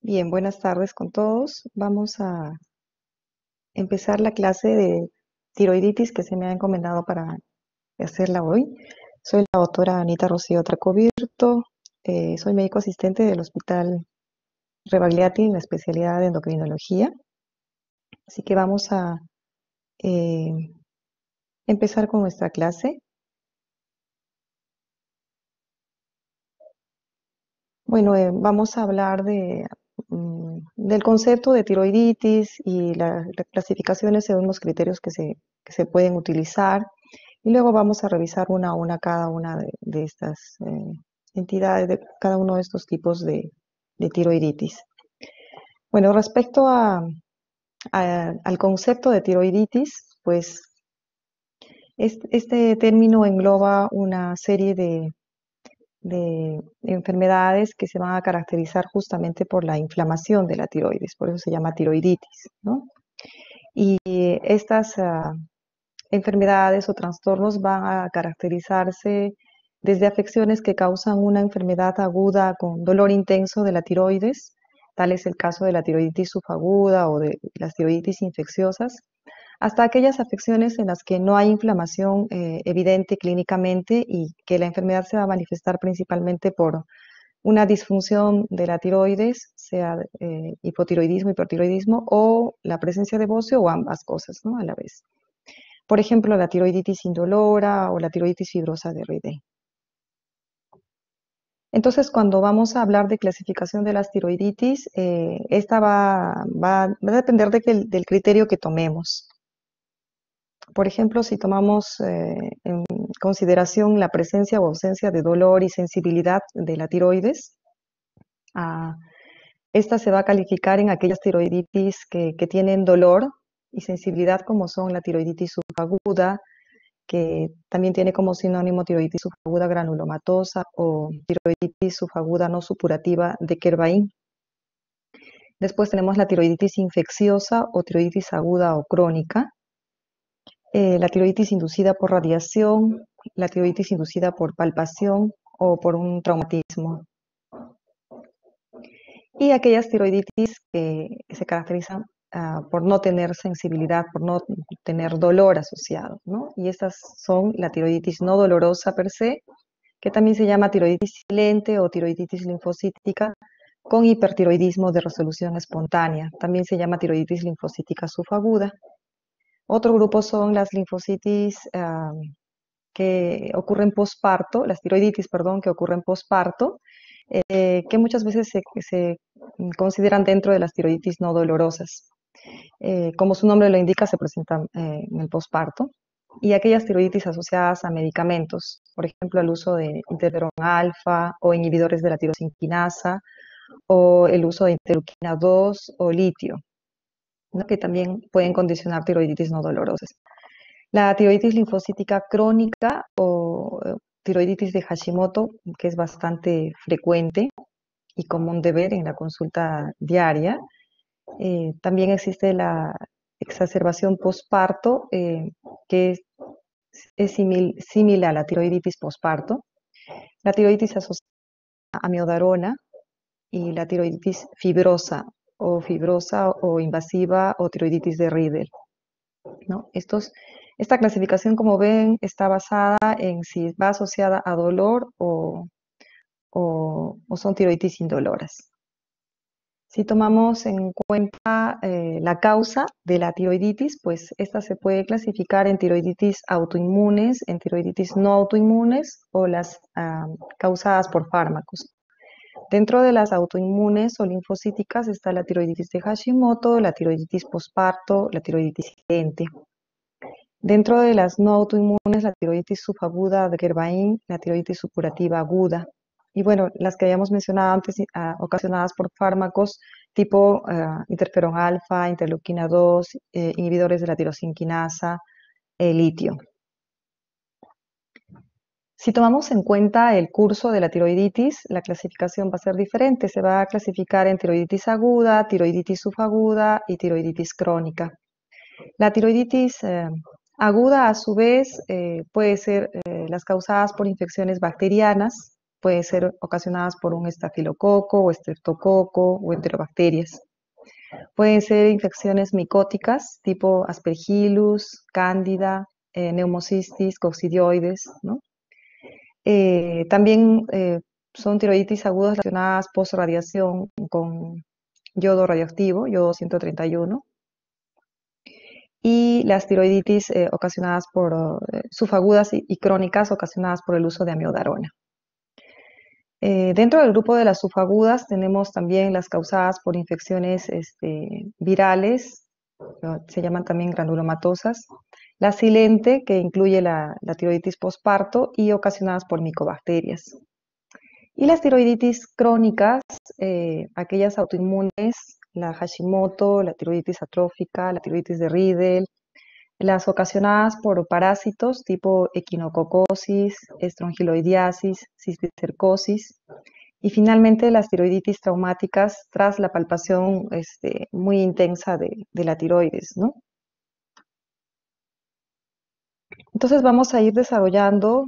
Bien, buenas tardes con todos. Vamos a empezar la clase de tiroiditis que se me ha encomendado para hacerla hoy. Soy la doctora Anita Rocío Tracovierto, soy médico asistente del Hospital Rebagliati en la especialidad de endocrinología. Así que vamos a eh, empezar con nuestra clase. Bueno, vamos a hablar del concepto de tiroiditis y las clasificaciones según los criterios que se pueden utilizar. Y luego vamos a revisar una a una cada una de estas entidades, de cada uno de estos tipos de tiroiditis. Bueno, respecto al concepto de tiroiditis, pues este término engloba una serie de enfermedades que se van a caracterizar justamente por la inflamación de la tiroides, por eso se llama tiroiditis, ¿no? Y estas enfermedades o trastornos van a caracterizarse desde afecciones que causan una enfermedad aguda con dolor intenso de la tiroides, tal es el caso de la tiroiditis subaguda o de las tiroiditis infecciosas, hasta aquellas afecciones en las que no hay inflamación evidente clínicamente y que la enfermedad se va a manifestar principalmente por una disfunción de la tiroides, sea hipotiroidismo, hipertiroidismo o la presencia de bocio o ambas cosas, ¿no? A la vez. Por ejemplo, la tiroiditis indolora o la tiroiditis fibrosa de Rayleigh. Entonces, cuando vamos a hablar de clasificación de las tiroiditis, esta va a depender del criterio que tomemos. Por ejemplo, si tomamos en consideración la presencia o ausencia de dolor y sensibilidad de la tiroides, esta se va a calificar en aquellas tiroiditis que tienen dolor y sensibilidad, como son la tiroiditis subaguda, que también tiene como sinónimo tiroiditis subaguda granulomatosa o tiroiditis subaguda no supurativa de Kervain. Después tenemos la tiroiditis infecciosa o tiroiditis aguda o crónica, la tiroiditis inducida por radiación, la tiroiditis inducida por palpación o por un traumatismo. Y aquellas tiroiditis que se caracterizan por no tener sensibilidad, por no tener dolor asociado, ¿no? Y estas son la tiroiditis no dolorosa per se, que también se llama tiroiditis silente o tiroiditis linfocítica con hipertiroidismo de resolución espontánea. También se llama tiroiditis linfocítica subaguda. Otro grupo son las linfocitis que ocurren posparto, las tiroiditis, perdón, que ocurren posparto, que muchas veces se consideran dentro de las tiroiditis no dolorosas. Como su nombre lo indica, se presentan en el posparto. Y aquellas tiroiditis asociadas a medicamentos, por ejemplo, el uso de interferón alfa o inhibidores de la tirosinquinasa o el uso de interleuquina 2 o litio, ¿no? Que también pueden condicionar tiroiditis no dolorosas. La tiroiditis linfocítica crónica o tiroiditis de Hashimoto, que es bastante frecuente y común de ver en la consulta diaria. También existe la exacerbación posparto, que es similar a la tiroiditis posparto. La tiroiditis asociada a amiodarona y la tiroiditis fibrosa o invasiva o tiroiditis de Riedel, ¿no? Esta clasificación, como ven, está basada en si va asociada a dolor o son tiroiditis indoloras. Si tomamos en cuenta la causa de la tiroiditis, pues esta se puede clasificar en tiroiditis autoinmunes, en tiroiditis no autoinmunes o las causadas por fármacos. Dentro de las autoinmunes o linfocíticas está la tiroiditis de Hashimoto, la tiroiditis posparto, la tiroiditis silente. Dentro de las no autoinmunes, la tiroiditis subaguda de Kervain, la tiroiditis supurativa aguda. Y bueno, las que habíamos mencionado antes, ocasionadas por fármacos tipo interferón alfa, interleuquina 2, inhibidores de la tirosinquinasa, litio. Si tomamos en cuenta el curso de la tiroiditis, la clasificación va a ser diferente. Se va a clasificar en tiroiditis aguda, tiroiditis subaguda y tiroiditis crónica. La tiroiditis aguda, a su vez, puede ser las causadas por infecciones bacterianas, pueden ser ocasionadas por un estafilococo o estreptococo o enterobacterias. Pueden ser infecciones micóticas tipo Aspergillus, Cándida, neumocistis, coccidioides, ¿no? También son tiroiditis agudas relacionadas post-radiación con yodo radioactivo, yodo 131, y las tiroiditis ocasionadas por subagudas y crónicas ocasionadas por el uso de amiodarona. Dentro del grupo de las subagudas tenemos también las causadas por infecciones virales, se llaman también granulomatosas, la silente, que incluye la tiroiditis postparto, y ocasionadas por micobacterias. Y las tiroiditis crónicas, aquellas autoinmunes, la Hashimoto, la tiroiditis atrófica, la tiroiditis de Riedel, las ocasionadas por parásitos tipo equinococosis, estrongiloidiasis, cisticercosis, y finalmente las tiroiditis traumáticas tras la palpación muy intensa de la tiroides, ¿no? Entonces vamos a ir desarrollando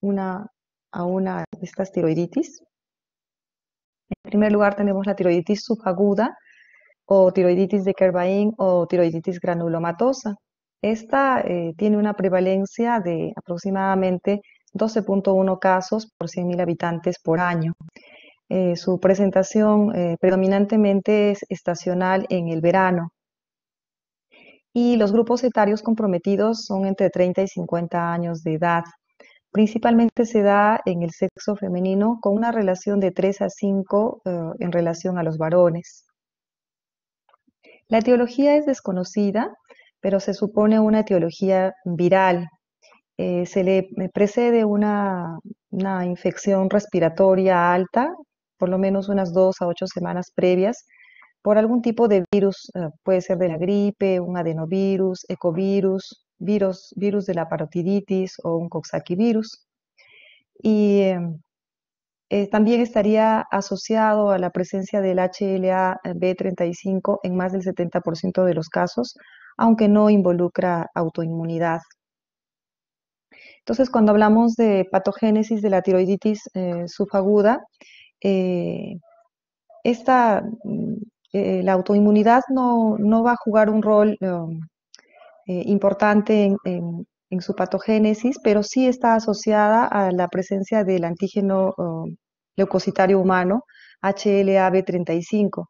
una a una de estas tiroiditis. En primer lugar tenemos la tiroiditis subaguda o tiroiditis de Kervain o tiroiditis granulomatosa. Esta tiene una prevalencia de aproximadamente 12.1 casos por 100.000 habitantes por año. Su presentación predominantemente es estacional en el verano. Y los grupos etarios comprometidos son entre 30 y 50 años de edad. Principalmente se da en el sexo femenino con una relación de 3 a 5 en relación a los varones. La etiología es desconocida, pero se supone una etiología viral. Se le precede una infección respiratoria alta, por lo menos unas 2 a 8 semanas previas, por algún tipo de virus, puede ser de la gripe, un adenovirus, ecovirus, virus de la parotiditis o un coxsackie-virus. Y también estaría asociado a la presencia del HLA-B35 en más del 70% de los casos, aunque no involucra autoinmunidad. Entonces, cuando hablamos de patogénesis de la tiroiditis subaguda, la autoinmunidad no va a jugar un rol importante en su patogénesis, pero sí está asociada a la presencia del antígeno leucocitario humano, HLA-B35.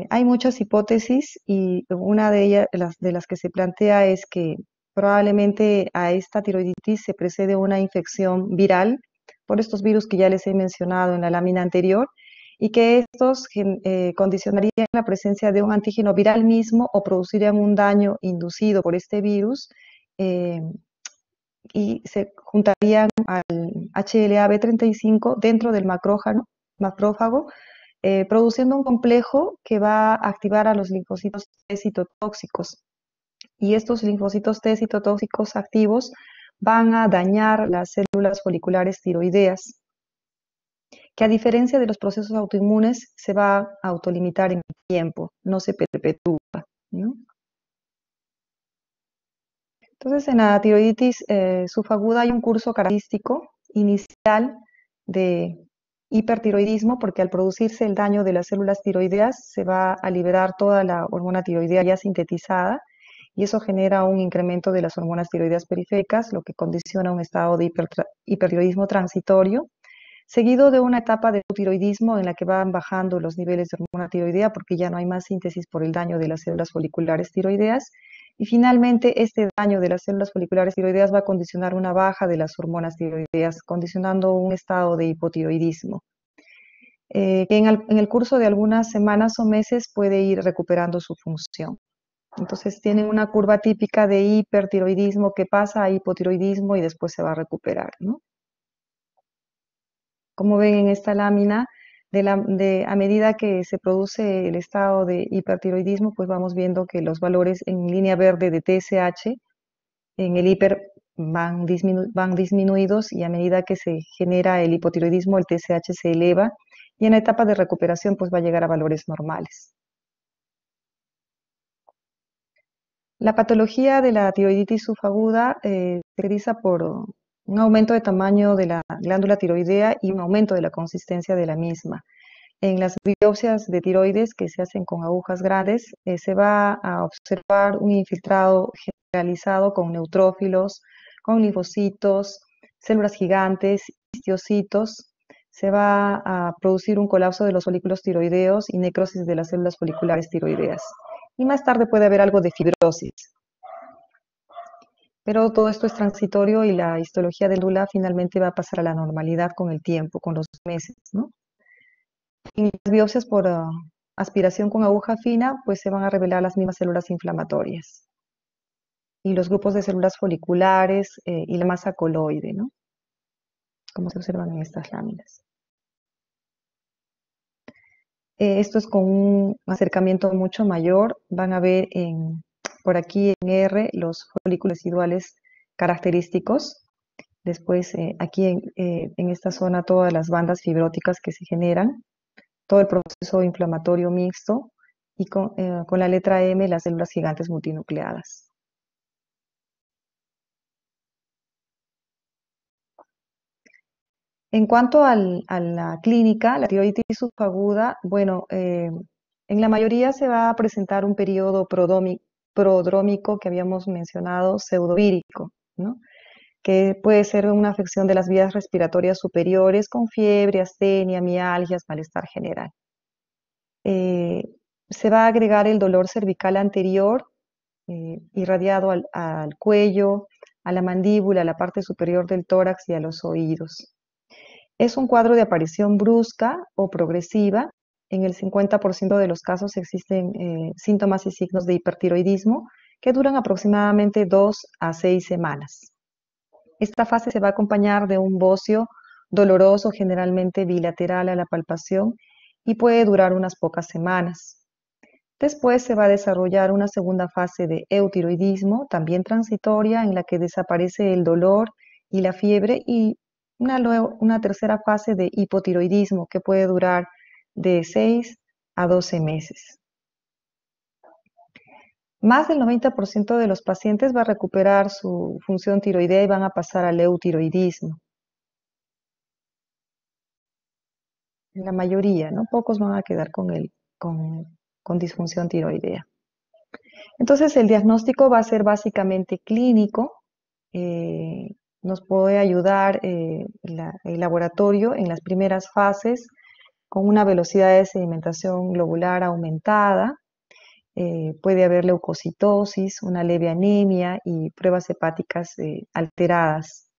Hay muchas hipótesis y una de ellas, de las que se plantea, es que probablemente a esta tiroiditis se precede una infección viral por estos virus que ya les he mencionado en la lámina anterior, y que estos condicionarían la presencia de un antígeno viral mismo o producirían un daño inducido por este virus y se juntarían al HLA-B35 dentro del macrófago, produciendo un complejo que va a activar a los linfocitos T citotóxicos. Y estos linfocitos T citotóxicos activos van a dañar las células foliculares tiroideas, que a diferencia de los procesos autoinmunes se va a autolimitar en el tiempo, no se perpetúa, ¿no? Entonces, en la tiroiditis subaguda hay un curso característico inicial de hipertiroidismo, porque al producirse el daño de las células tiroideas se va a liberar toda la hormona tiroidea ya sintetizada, y eso genera un incremento de las hormonas tiroideas periféricas, lo que condiciona un estado de hipertiroidismo transitorio, seguido de una etapa de tiroidismo en la que van bajando los niveles de hormona tiroidea porque ya no hay más síntesis por el daño de las células foliculares tiroideas. Y finalmente, este daño de las células foliculares tiroideas va a condicionar una baja de las hormonas tiroideas, condicionando un estado de hipotiroidismo, que en el curso de algunas semanas o meses puede ir recuperando su función. Entonces tienen una curva típica de hipertiroidismo que pasa a hipotiroidismo y después se va a recuperar, ¿no? Como ven en esta lámina, a medida que se produce el estado de hipertiroidismo, pues vamos viendo que los valores en línea verde de TSH en el hiper van disminuidos, y a medida que se genera el hipotiroidismo, el TSH se eleva, y en la etapa de recuperación pues va a llegar a valores normales. La patología de la tiroiditis subaguda se caracteriza por un aumento de tamaño de la glándula tiroidea y un aumento de la consistencia de la misma. En las biopsias de tiroides que se hacen con agujas grandes, se va a observar un infiltrado generalizado con neutrófilos, con linfocitos, células gigantes, histiocitos. Se va a producir un colapso de los folículos tiroideos y necrosis de las células foliculares tiroideas. Y más tarde puede haber algo de fibrosis. Pero todo esto es transitorio y la histología de Lula finalmente va a pasar a la normalidad con el tiempo, con los meses, ¿no? En las biopsias por aspiración con aguja fina, pues se van a revelar las mismas células inflamatorias y los grupos de células foliculares y la masa coloide, ¿no? Como se observan en estas láminas. Esto es con un acercamiento mucho mayor. Van a ver por aquí en R los folículos residuales característicos. Después aquí en esta zona todas las bandas fibróticas que se generan, todo el proceso inflamatorio mixto y con la letra M las células gigantes multinucleadas. En cuanto a la clínica, la tiroiditis subaguda, bueno, en la mayoría se va a presentar un periodo prodrómico que habíamos mencionado, pseudovírico, ¿no? Que puede ser una afección de las vías respiratorias superiores con fiebre, astenia, mialgias, malestar general. Eh, Se va a agregar el dolor cervical anterior, irradiado al cuello, a la mandíbula, a la parte superior del tórax y a los oídos. Es un cuadro de aparición brusca o progresiva. En el 50% de los casos existen síntomas y signos de hipertiroidismo que duran aproximadamente 2 a 6 semanas. Esta fase se va a acompañar de un bocio doloroso, generalmente bilateral a la palpación, y puede durar unas pocas semanas. Después se va a desarrollar una segunda fase de eutiroidismo, también transitoria, en la que desaparece el dolor y la fiebre, y una tercera fase de hipotiroidismo que puede durar de 6 a 12 meses. Más del 90% de los pacientes va a recuperar su función tiroidea y van a pasar al eutiroidismo. La mayoría, ¿no? Pocos van a quedar con disfunción tiroidea. Entonces, el diagnóstico va a ser básicamente clínico. eh, Nos puede ayudar el laboratorio en las primeras fases con una velocidad de sedimentación globular aumentada. Puede haber leucocitosis, una leve anemia y pruebas hepáticas alteradas.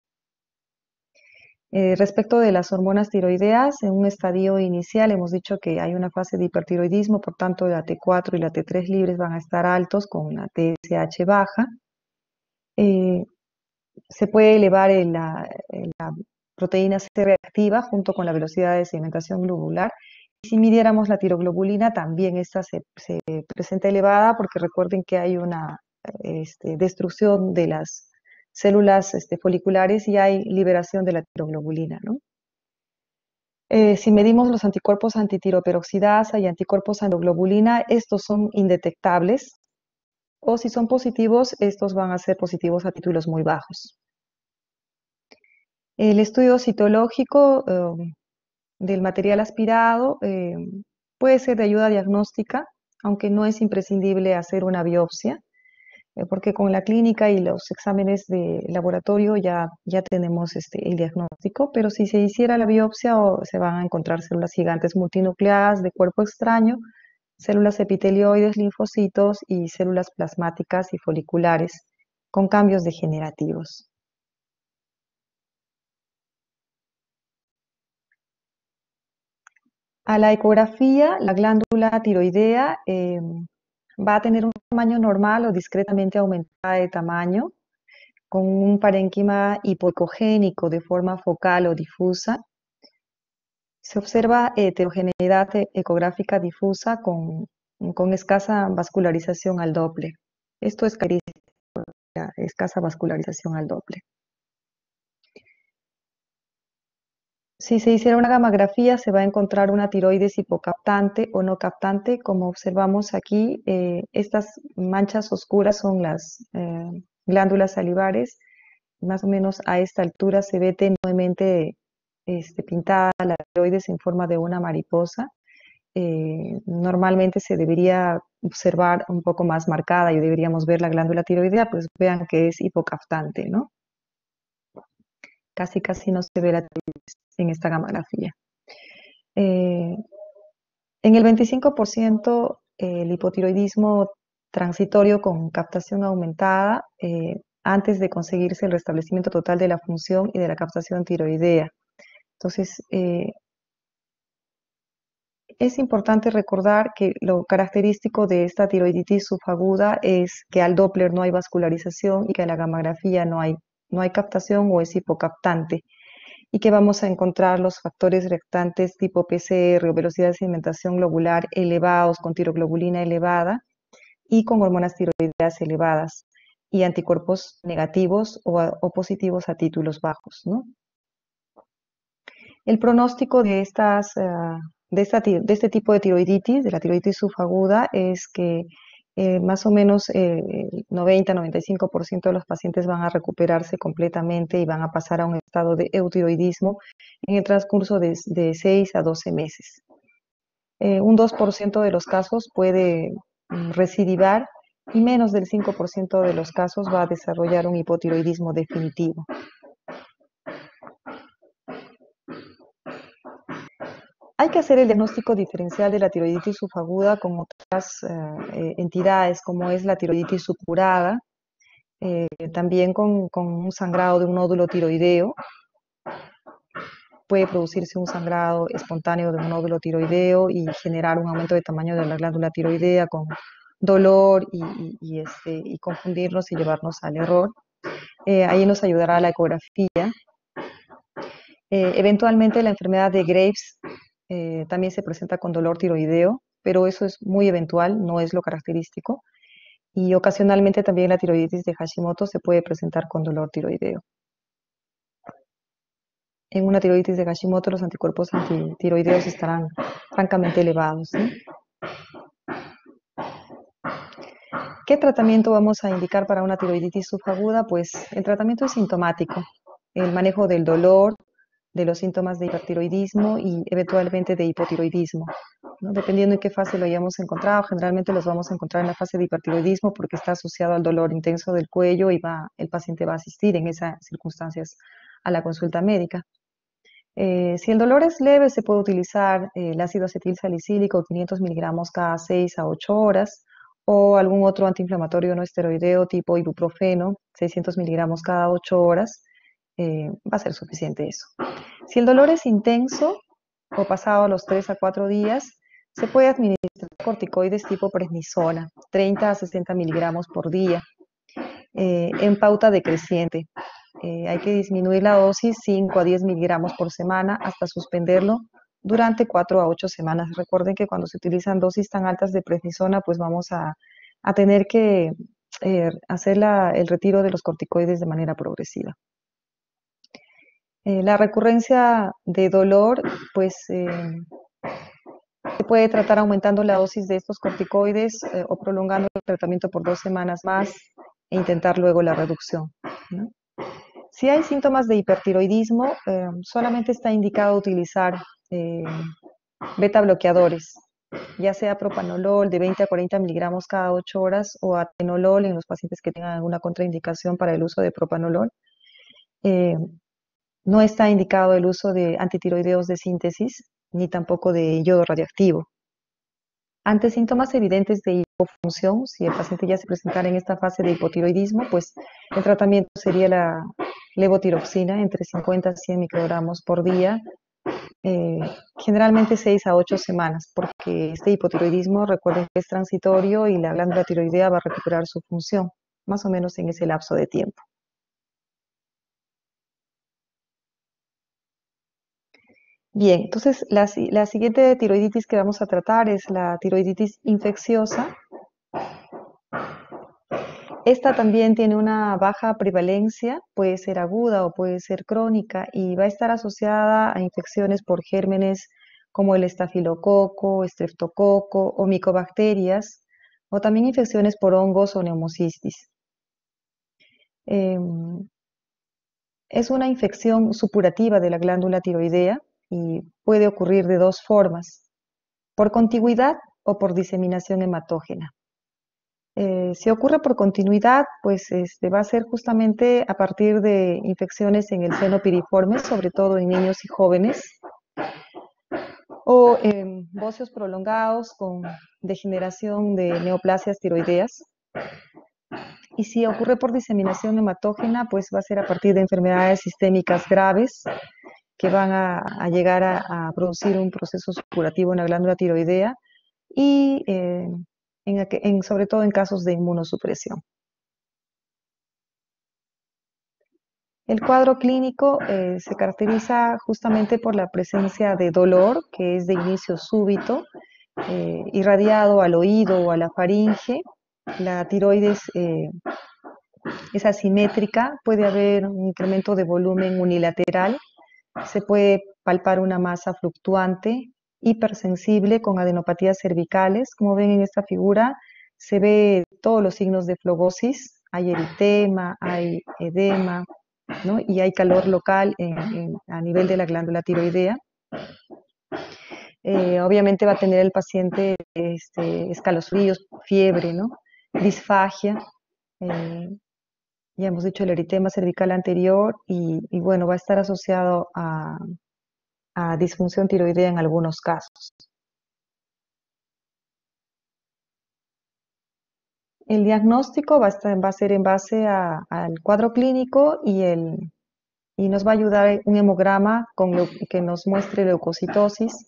Respecto de las hormonas tiroideas, en un estadio inicial hemos dicho que hay una fase de hipertiroidismo, por tanto la T4 y la T3 libres van a estar altos con la TSH baja. Se puede elevar la proteína C reactiva junto con la velocidad de sedimentación globular. Y si midiéramos la tiroglobulina, también esta se presenta elevada porque recuerden que hay una destrucción de las células foliculares y hay liberación de la tiroglobulina, ¿no? Si medimos los anticuerpos antitiroperoxidasa y anticuerpos antiglobulina, estos son indetectables, o si son positivos, estos van a ser positivos a títulos muy bajos. El estudio citológico del material aspirado puede ser de ayuda diagnóstica, aunque no es imprescindible hacer una biopsia, porque con la clínica y los exámenes de laboratorio ya tenemos el diagnóstico, pero si se hiciera la biopsia se van a encontrar células gigantes multinucleadas de cuerpo extraño, células epitelioides, linfocitos y células plasmáticas y foliculares con cambios degenerativos. A la ecografía, la glándula tiroidea va a tener un tamaño normal o discretamente aumentada de tamaño, con un parénquima hipoecogénico de forma focal o difusa. Se observa heterogeneidad ecográfica difusa con escasa vascularización al Doppler. Esto es característico de la escasa vascularización al Doppler. Si se hiciera una gammagrafía, se va a encontrar una tiroides hipocaptante o no captante. Como observamos aquí, estas manchas oscuras son las glándulas salivares más o menos a esta altura se ve tenuemente pintada la tiroides en forma de una mariposa. Normalmente se debería observar un poco más marcada y deberíamos ver la glándula tiroidea, pues vean que es hipocaftante, ¿no? Casi no se ve la tiroides en esta gamografía. En el 25%, el hipotiroidismo transitorio con captación aumentada, antes de conseguirse el restablecimiento total de la función y de la captación tiroidea. Entonces, es importante recordar que lo característico de esta tiroiditis subaguda es que al Doppler no hay vascularización y que a la gamografía no hay captación o es hipocaptante, y que vamos a encontrar los factores reactantes tipo PCR o velocidad de sedimentación globular elevados con tiroglobulina elevada y con hormonas tiroideas elevadas y anticuerpos negativos o positivos a títulos bajos, ¿no? El pronóstico de este tipo de tiroiditis, de la tiroiditis subaguda, es que más o menos 90-95% de los pacientes van a recuperarse completamente y van a pasar a un estado de eutiroidismo en el transcurso de 6 a 12 meses. Un 2% de los casos puede recidivar y menos del 5% de los casos va a desarrollar un hipotiroidismo definitivo. Hay que hacer el diagnóstico diferencial de la tiroiditis subaguda con otras entidades, como es la tiroiditis supurada, también con un sangrado de un nódulo tiroideo. Puede producirse un sangrado espontáneo de un nódulo tiroideo y generar un aumento de tamaño de la glándula tiroidea con dolor y confundirnos y llevarnos al error. Ahí nos ayudará la ecografía. Eventualmente la enfermedad de Graves también se presenta con dolor tiroideo, pero eso es muy eventual, no es lo característico. Y ocasionalmente también la tiroiditis de Hashimoto se puede presentar con dolor tiroideo. En una tiroiditis de Hashimoto los anticuerpos antitiroideos estarán francamente elevados, ¿sí? ¿Qué tratamiento vamos a indicar para una tiroiditis subaguda? Pues el tratamiento es sintomático, el manejo del dolor, de los síntomas de hipertiroidismo y eventualmente de hipotiroidismo, ¿no? Dependiendo en qué fase lo hayamos encontrado, generalmente los vamos a encontrar en la fase de hipertiroidismo porque está asociado al dolor intenso del cuello y el paciente va a asistir en esas circunstancias a la consulta médica. Si el dolor es leve, se puede utilizar el ácido acetil salicílico 500 miligramos cada 6 a 8 horas o algún otro antiinflamatorio no esteroideo tipo ibuprofeno, 600 miligramos cada 8 horas. Va a ser suficiente eso. Si el dolor es intenso o pasado a los 3 a 4 días, se puede administrar corticoides tipo prednisona, 30 a 60 miligramos por día, en pauta decreciente. Hay que disminuir la dosis 5 a 10 miligramos por semana hasta suspenderlo durante 4 a 8 semanas. Recuerden que cuando se utilizan dosis tan altas de prednisona, pues vamos a tener que hacer el retiro de los corticoides de manera progresiva. La recurrencia de dolor, pues se puede tratar aumentando la dosis de estos corticoides o prolongando el tratamiento por 2 semanas más e intentar luego la reducción, ¿no? Si hay síntomas de hipertiroidismo, solamente está indicado utilizar beta bloqueadores, ya sea propanolol de 20 a 40 miligramos cada 8 horas o atenolol en los pacientes que tengan alguna contraindicación para el uso de propanolol. No está indicado el uso de antitiroideos de síntesis, ni tampoco de yodo radioactivo. Ante síntomas evidentes de hipofunción, si el paciente ya se presentara en esta fase de hipotiroidismo, pues el tratamiento sería la levotiroxina entre 50 a 100 microgramos por día, generalmente 6 a 8 semanas, porque este hipotiroidismo, recuerden que es transitorio y la glándula tiroidea va a recuperar su función, más o menos en ese lapso de tiempo. Bien, entonces la siguiente tiroiditis que vamos a tratar es la tiroiditis infecciosa. Esta también tiene una baja prevalencia, puede ser aguda o puede ser crónica y va a estar asociada a infecciones por gérmenes como el estafilococo, estreptococo o micobacterias, o también infecciones por hongos o neumocistis. Es una infección supurativa de la glándula tiroidea y puede ocurrir de dos formas, por contigüidad o por diseminación hematógena. Si ocurre por continuidad, pues va a ser justamente a partir de infecciones en el seno piriforme, sobre todo en niños y jóvenes, o bóceos prolongados con degeneración de neoplasias tiroideas. Y si ocurre por diseminación hematógena, pues va a ser a partir de enfermedades sistémicas graves que van a llegar a producir un proceso supurativo en la glándula tiroidea y sobre todo en casos de inmunosupresión. El cuadro clínico se caracteriza justamente por la presencia de dolor, que es de inicio súbito, irradiado al oído o a la faringe. La tiroides es asimétrica, puede haber un incremento de volumen unilateral, se puede palpar una masa fluctuante, hipersensible con adenopatías cervicales. Como ven en esta figura, se ve todos los signos de flogosis, hay eritema, hay edema, ¿no? Y hay calor local a nivel de la glándula tiroidea. Obviamente va a tener el paciente escalofríos, fiebre, ¿no? Disfagia. Ya hemos dicho el eritema cervical anterior y bueno, va a estar asociado a disfunción tiroidea en algunos casos. El diagnóstico va a ser en base al cuadro clínico y nos va a ayudar un hemograma que nos muestre leucocitosis.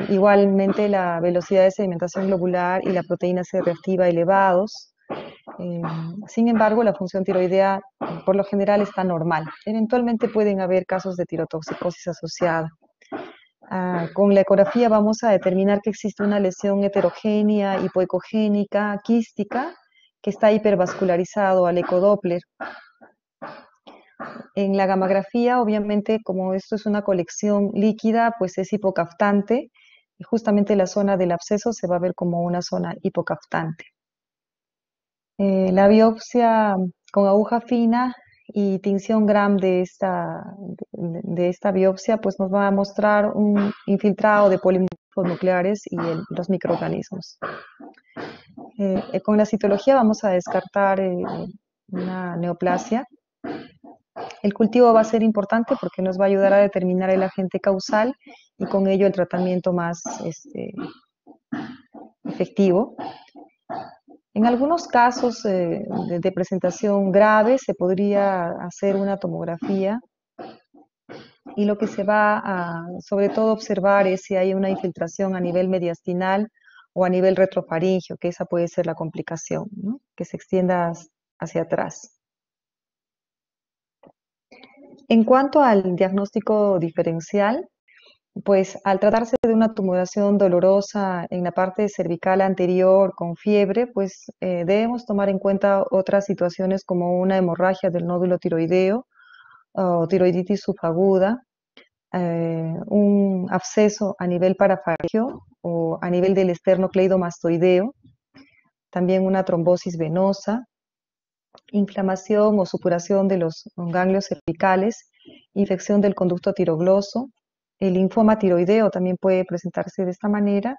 Igualmente la velocidad de sedimentación globular y la proteína C reactiva elevados. Sin embargo, la función tiroidea por lo general está normal. Eventualmente pueden haber casos de tirotoxicosis asociada. Con la ecografía vamos a determinar que existe una lesión heterogénea, hipoecogénica, quística, que está hipervascularizado al ecodoppler. En la gammagrafía, obviamente, como esto es una colección líquida, pues es hipocaftante y justamente la zona del absceso se va a ver como una zona hipocaftante. La biopsia con aguja fina y tinción Gram de esta biopsia, pues nos va a mostrar un infiltrado de polímeros nucleares y los microorganismos. Con la citología vamos a descartar una neoplasia. El cultivo va a ser importante porque nos va a ayudar a determinar el agente causal y con ello el tratamiento más efectivo. En algunos casos de presentación grave se podría hacer una tomografía y lo que se va a sobre todo observar es si hay una infiltración a nivel mediastinal o a nivel retrofaringeo, que esa puede ser la complicación, ¿no? Que se extienda hacia atrás. En cuanto al diagnóstico diferencial, pues al tratarse de una tumoración dolorosa en la parte cervical anterior con fiebre, pues debemos tomar en cuenta otras situaciones como una hemorragia del nódulo tiroideo o tiroiditis subaguda, un absceso a nivel parafaringeo o a nivel del esternocleidomastoideo, también una trombosis venosa, inflamación o supuración de los ganglios cervicales, infección del conducto tirogloso. El linfoma tiroideo también puede presentarse de esta manera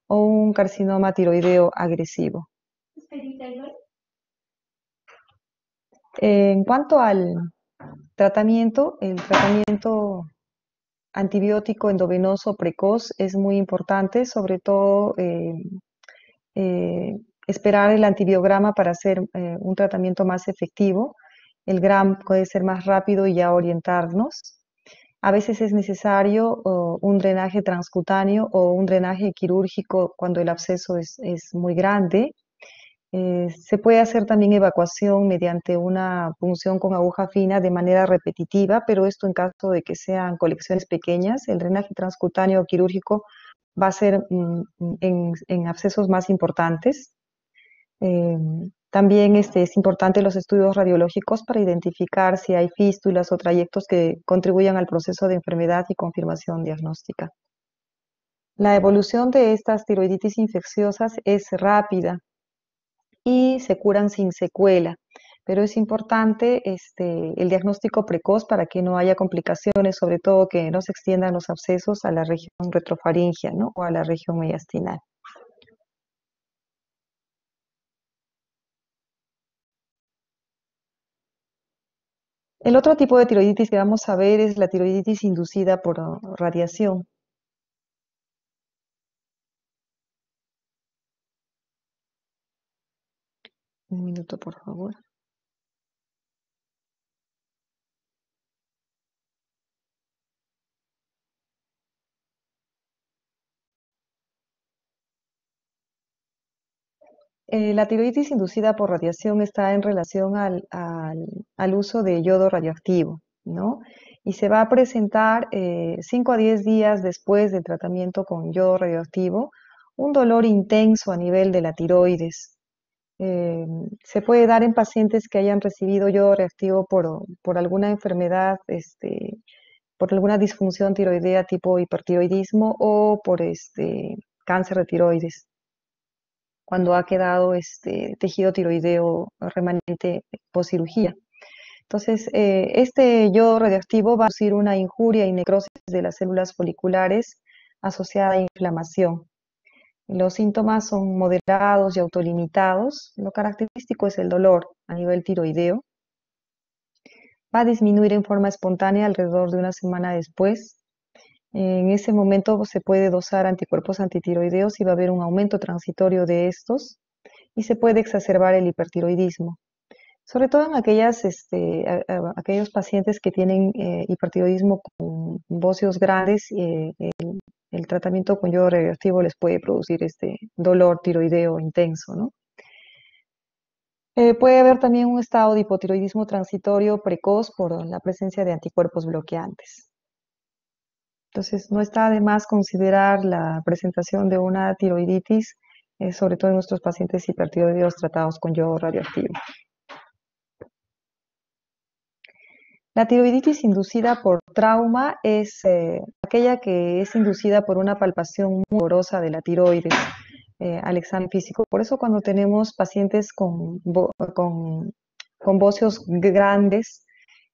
o un carcinoma tiroideo agresivo. En cuanto al tratamiento, el tratamiento antibiótico endovenoso precoz es muy importante, sobre todo esperar el antibiograma para hacer un tratamiento más efectivo. El GRAM puede ser más rápido y ya orientarnos. A veces es necesario un drenaje transcutáneo o un drenaje quirúrgico cuando el absceso es muy grande. Se puede hacer también evacuación mediante una punción con aguja fina de manera repetitiva, pero esto en caso de que sean colecciones pequeñas. El drenaje transcutáneo o quirúrgico va a ser en abscesos más importantes. También es importante los estudios radiológicos para identificar si hay fístulas o trayectos que contribuyan al proceso de enfermedad y confirmación diagnóstica. La evolución de estas tiroiditis infecciosas es rápida y se curan sin secuela, pero es importante el diagnóstico precoz para que no haya complicaciones, sobre todo que no se extiendan los abscesos a la región retrofaringia, ¿no? O a la región mediastinal. El otro tipo de tiroiditis que vamos a ver es la tiroiditis inducida por radiación. Un minuto, por favor. La tiroiditis inducida por radiación está en relación al uso de yodo radioactivo, ¿no? Y se va a presentar 5 a 10 días después del tratamiento con yodo radioactivo, un dolor intenso a nivel de la tiroides. Eh, Se puede dar en pacientes que hayan recibido yodo radioactivo por alguna enfermedad, por alguna disfunción tiroidea tipo hipertiroidismo o por cáncer de tiroides cuando ha quedado tejido tiroideo remanente post cirugía. Entonces, este yodo radioactivo va a producir una injuria y necrosis de las células foliculares asociada a inflamación. Los síntomas son moderados y autolimitados. Lo característico es el dolor a nivel tiroideo. Va a disminuir en forma espontánea alrededor de una semana después. En ese momento se puede dosar anticuerpos antitiroideos y va a haber un aumento transitorio de estos y se puede exacerbar el hipertiroidismo, sobre todo en aquellos pacientes que tienen hipertiroidismo con bocios grandes. El tratamiento con yodo radioactivo les puede producir este dolor tiroideo intenso, ¿no? Puede haber también un estado de hipotiroidismo transitorio precoz por la presencia de anticuerpos bloqueantes. Entonces, no está de más considerar la presentación de una tiroiditis, sobre todo en nuestros pacientes hipertiroideos tratados con yodo radioactivo. La tiroiditis inducida por trauma es aquella que es inducida por una palpación muy dolorosa de la tiroides al examen físico. Por eso cuando tenemos pacientes con bocios grandes,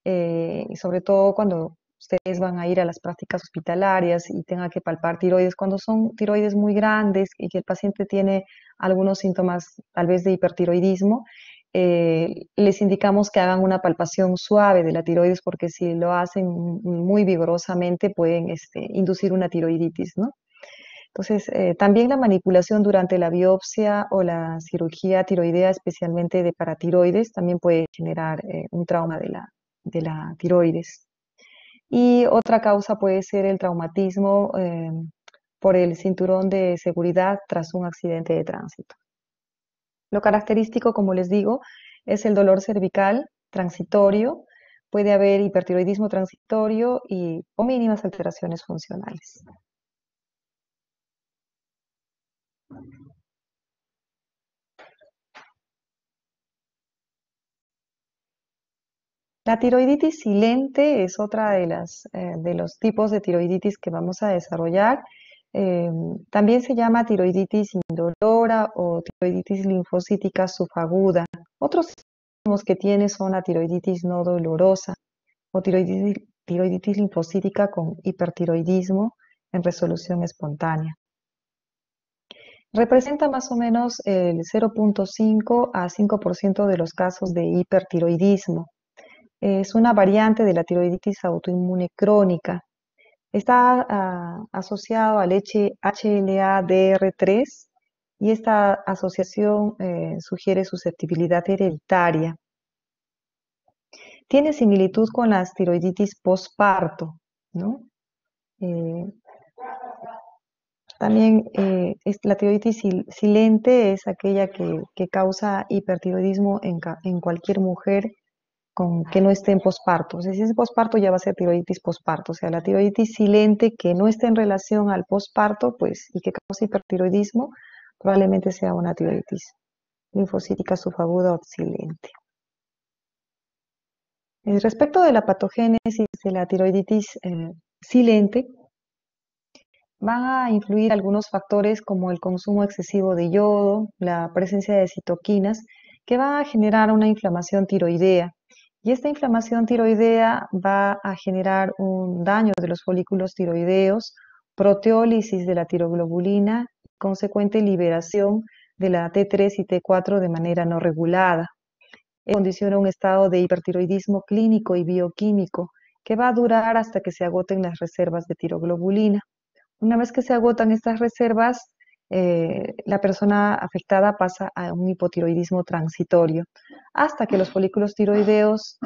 y sobre todo cuando ustedes van a ir a las prácticas hospitalarias y tengan que palpar tiroides, cuando son tiroides muy grandes y que el paciente tiene algunos síntomas tal vez de hipertiroidismo, les indicamos que hagan una palpación suave de la tiroides porque si lo hacen muy vigorosamente pueden inducir una tiroiditis, ¿no? Entonces, también la manipulación durante la biopsia o la cirugía tiroidea, especialmente de paratiroides, también puede generar un trauma de la tiroides. Y otra causa puede ser el traumatismo por el cinturón de seguridad tras un accidente de tránsito. Lo característico, como les digo, es el dolor cervical transitorio, puede haber hipertiroidismo transitorio o mínimas alteraciones funcionales. La tiroiditis silente es otra de los tipos de tiroiditis que vamos a desarrollar. Eh, También se llama tiroiditis indolora o tiroiditis linfocítica subaguda. Otros síntomas que tiene son la tiroiditis no dolorosa o tiroiditis linfocítica con hipertiroidismo en resolución espontánea. Representa más o menos el 0,5 a 5% de los casos de hipertiroidismo. Es una variante de la tiroiditis autoinmune crónica. Está asociado al HLA-DR3 y esta asociación sugiere susceptibilidad hereditaria. Tiene similitud con las tiroiditis postparto, ¿no? Eh, También la tiroiditis silente es aquella que causa hipertiroidismo en cualquier mujer que no esté en posparto. O sea, si es posparto ya va a ser tiroiditis posparto. O sea, la tiroiditis silente que no esté en relación al posparto, pues, y que causa hipertiroidismo, probablemente sea una tiroiditis linfocítica subaguda o silente. Respecto de la patogénesis de la tiroiditis silente, van a influir algunos factores como el consumo excesivo de yodo, la presencia de citoquinas que va a generar una inflamación tiroidea. Y esta inflamación tiroidea va a generar un daño de los folículos tiroideos, proteólisis de la tiroglobulina, consecuente liberación de la T3 y T4 de manera no regulada. Condiciona un estado de hipertiroidismo clínico y bioquímico que va a durar hasta que se agoten las reservas de tiroglobulina. Una vez que se agotan estas reservas, la persona afectada pasa a un hipotiroidismo transitorio, hasta que los folículos tiroideos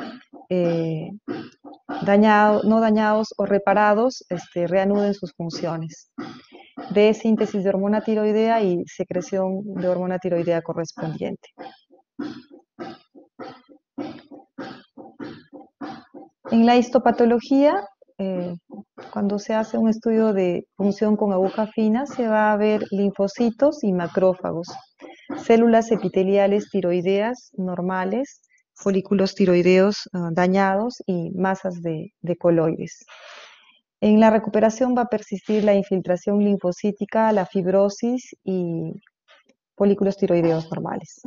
eh, no dañados o reparados reanuden sus funciones de síntesis de hormona tiroidea y secreción de hormona tiroidea correspondiente. En la histopatología, cuando se hace un estudio de punción con aguja fina, se va a ver linfocitos y macrófagos, células epiteliales tiroideas normales, folículos tiroideos dañados y masas de coloides. En la recuperación va a persistir la infiltración linfocítica, la fibrosis y folículos tiroideos normales.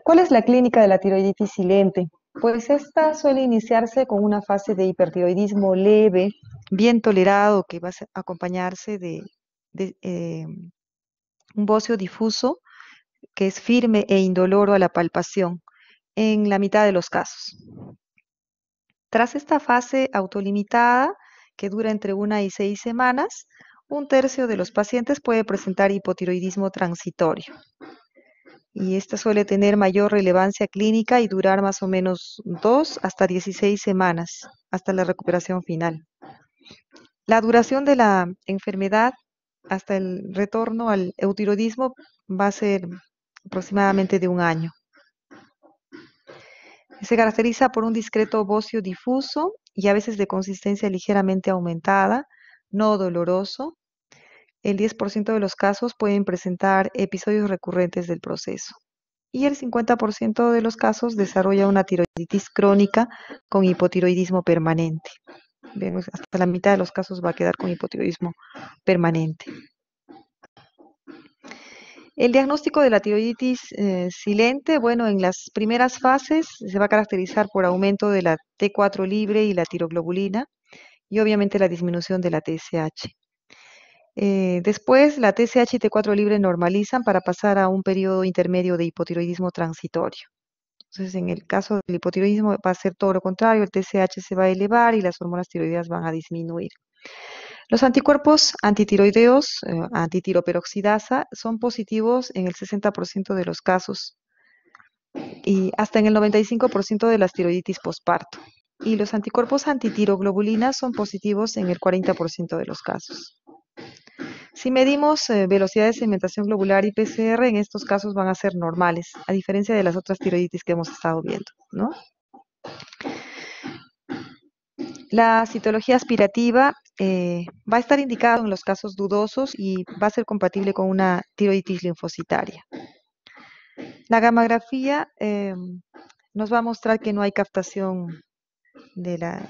¿Cuál es la clínica de la tiroiditis silente? Pues esta suele iniciarse con una fase de hipertiroidismo leve, bien tolerado, que va a acompañarse de un bocio difuso que es firme e indoloro a la palpación en la mitad de los casos. Tras esta fase autolimitada, que dura entre 1 y 6 semanas, un tercio de los pacientes puede presentar hipotiroidismo transitorio. Y esta suele tener mayor relevancia clínica y durar más o menos 2 hasta 16 semanas, hasta la recuperación final. La duración de la enfermedad hasta el retorno al eutiroidismo va a ser aproximadamente de 1 año. Se caracteriza por un discreto bocio difuso y a veces de consistencia ligeramente aumentada, no doloroso. El 10% de los casos pueden presentar episodios recurrentes del proceso. Y el 50% de los casos desarrolla una tiroiditis crónica con hipotiroidismo permanente. Vemos, hasta la mitad de los casos va a quedar con hipotiroidismo permanente. El diagnóstico de la tiroiditis silente, bueno, en las primeras fases se va a caracterizar por aumento de la T4 libre y la tiroglobulina y obviamente la disminución de la TSH. Después la TSH y T4 libre normalizan para pasar a un periodo intermedio de hipotiroidismo transitorio. Entonces, en el caso del hipotiroidismo va a ser todo lo contrario, el TSH se va a elevar y las hormonas tiroideas van a disminuir. Los anticuerpos antitiroideos, antitiroperoxidasa, son positivos en el 60% de los casos y hasta en el 95% de las tiroiditis postparto. Y los anticuerpos antitiroglobulina son positivos en el 40% de los casos. Si medimos velocidad de segmentación globular y PCR, en estos casos van a ser normales, a diferencia de las otras tiroiditis que hemos estado viendo, ¿no? La citología aspirativa va a estar indicada en los casos dudosos y va a ser compatible con una tiroiditis linfocitaria. La gammagrafía nos va a mostrar que no hay captación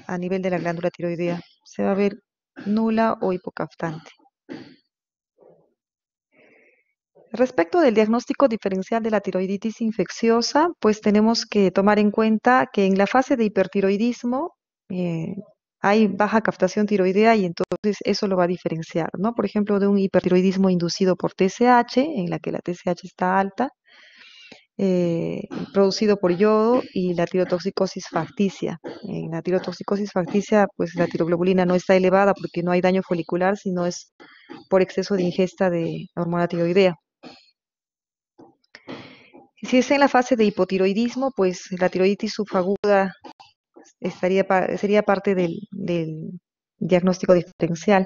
a nivel de la glándula tiroidea. Se va a ver nula o hipocaftante. Respecto del diagnóstico diferencial de la tiroiditis infecciosa, pues tenemos que tomar en cuenta que en la fase de hipertiroidismo hay baja captación tiroidea y entonces eso lo va a diferenciar, ¿no? Por ejemplo, de un hipertiroidismo inducido por TSH, en la que la TSH está alta, producido por yodo, y la tirotoxicosis facticia. En la tirotoxicosis facticia, pues la tiroglobulina no está elevada porque no hay daño folicular, sino es por exceso de ingesta de hormona tiroidea. Si es en la fase de hipotiroidismo, pues la tiroiditis subaguda sería parte del diagnóstico diferencial.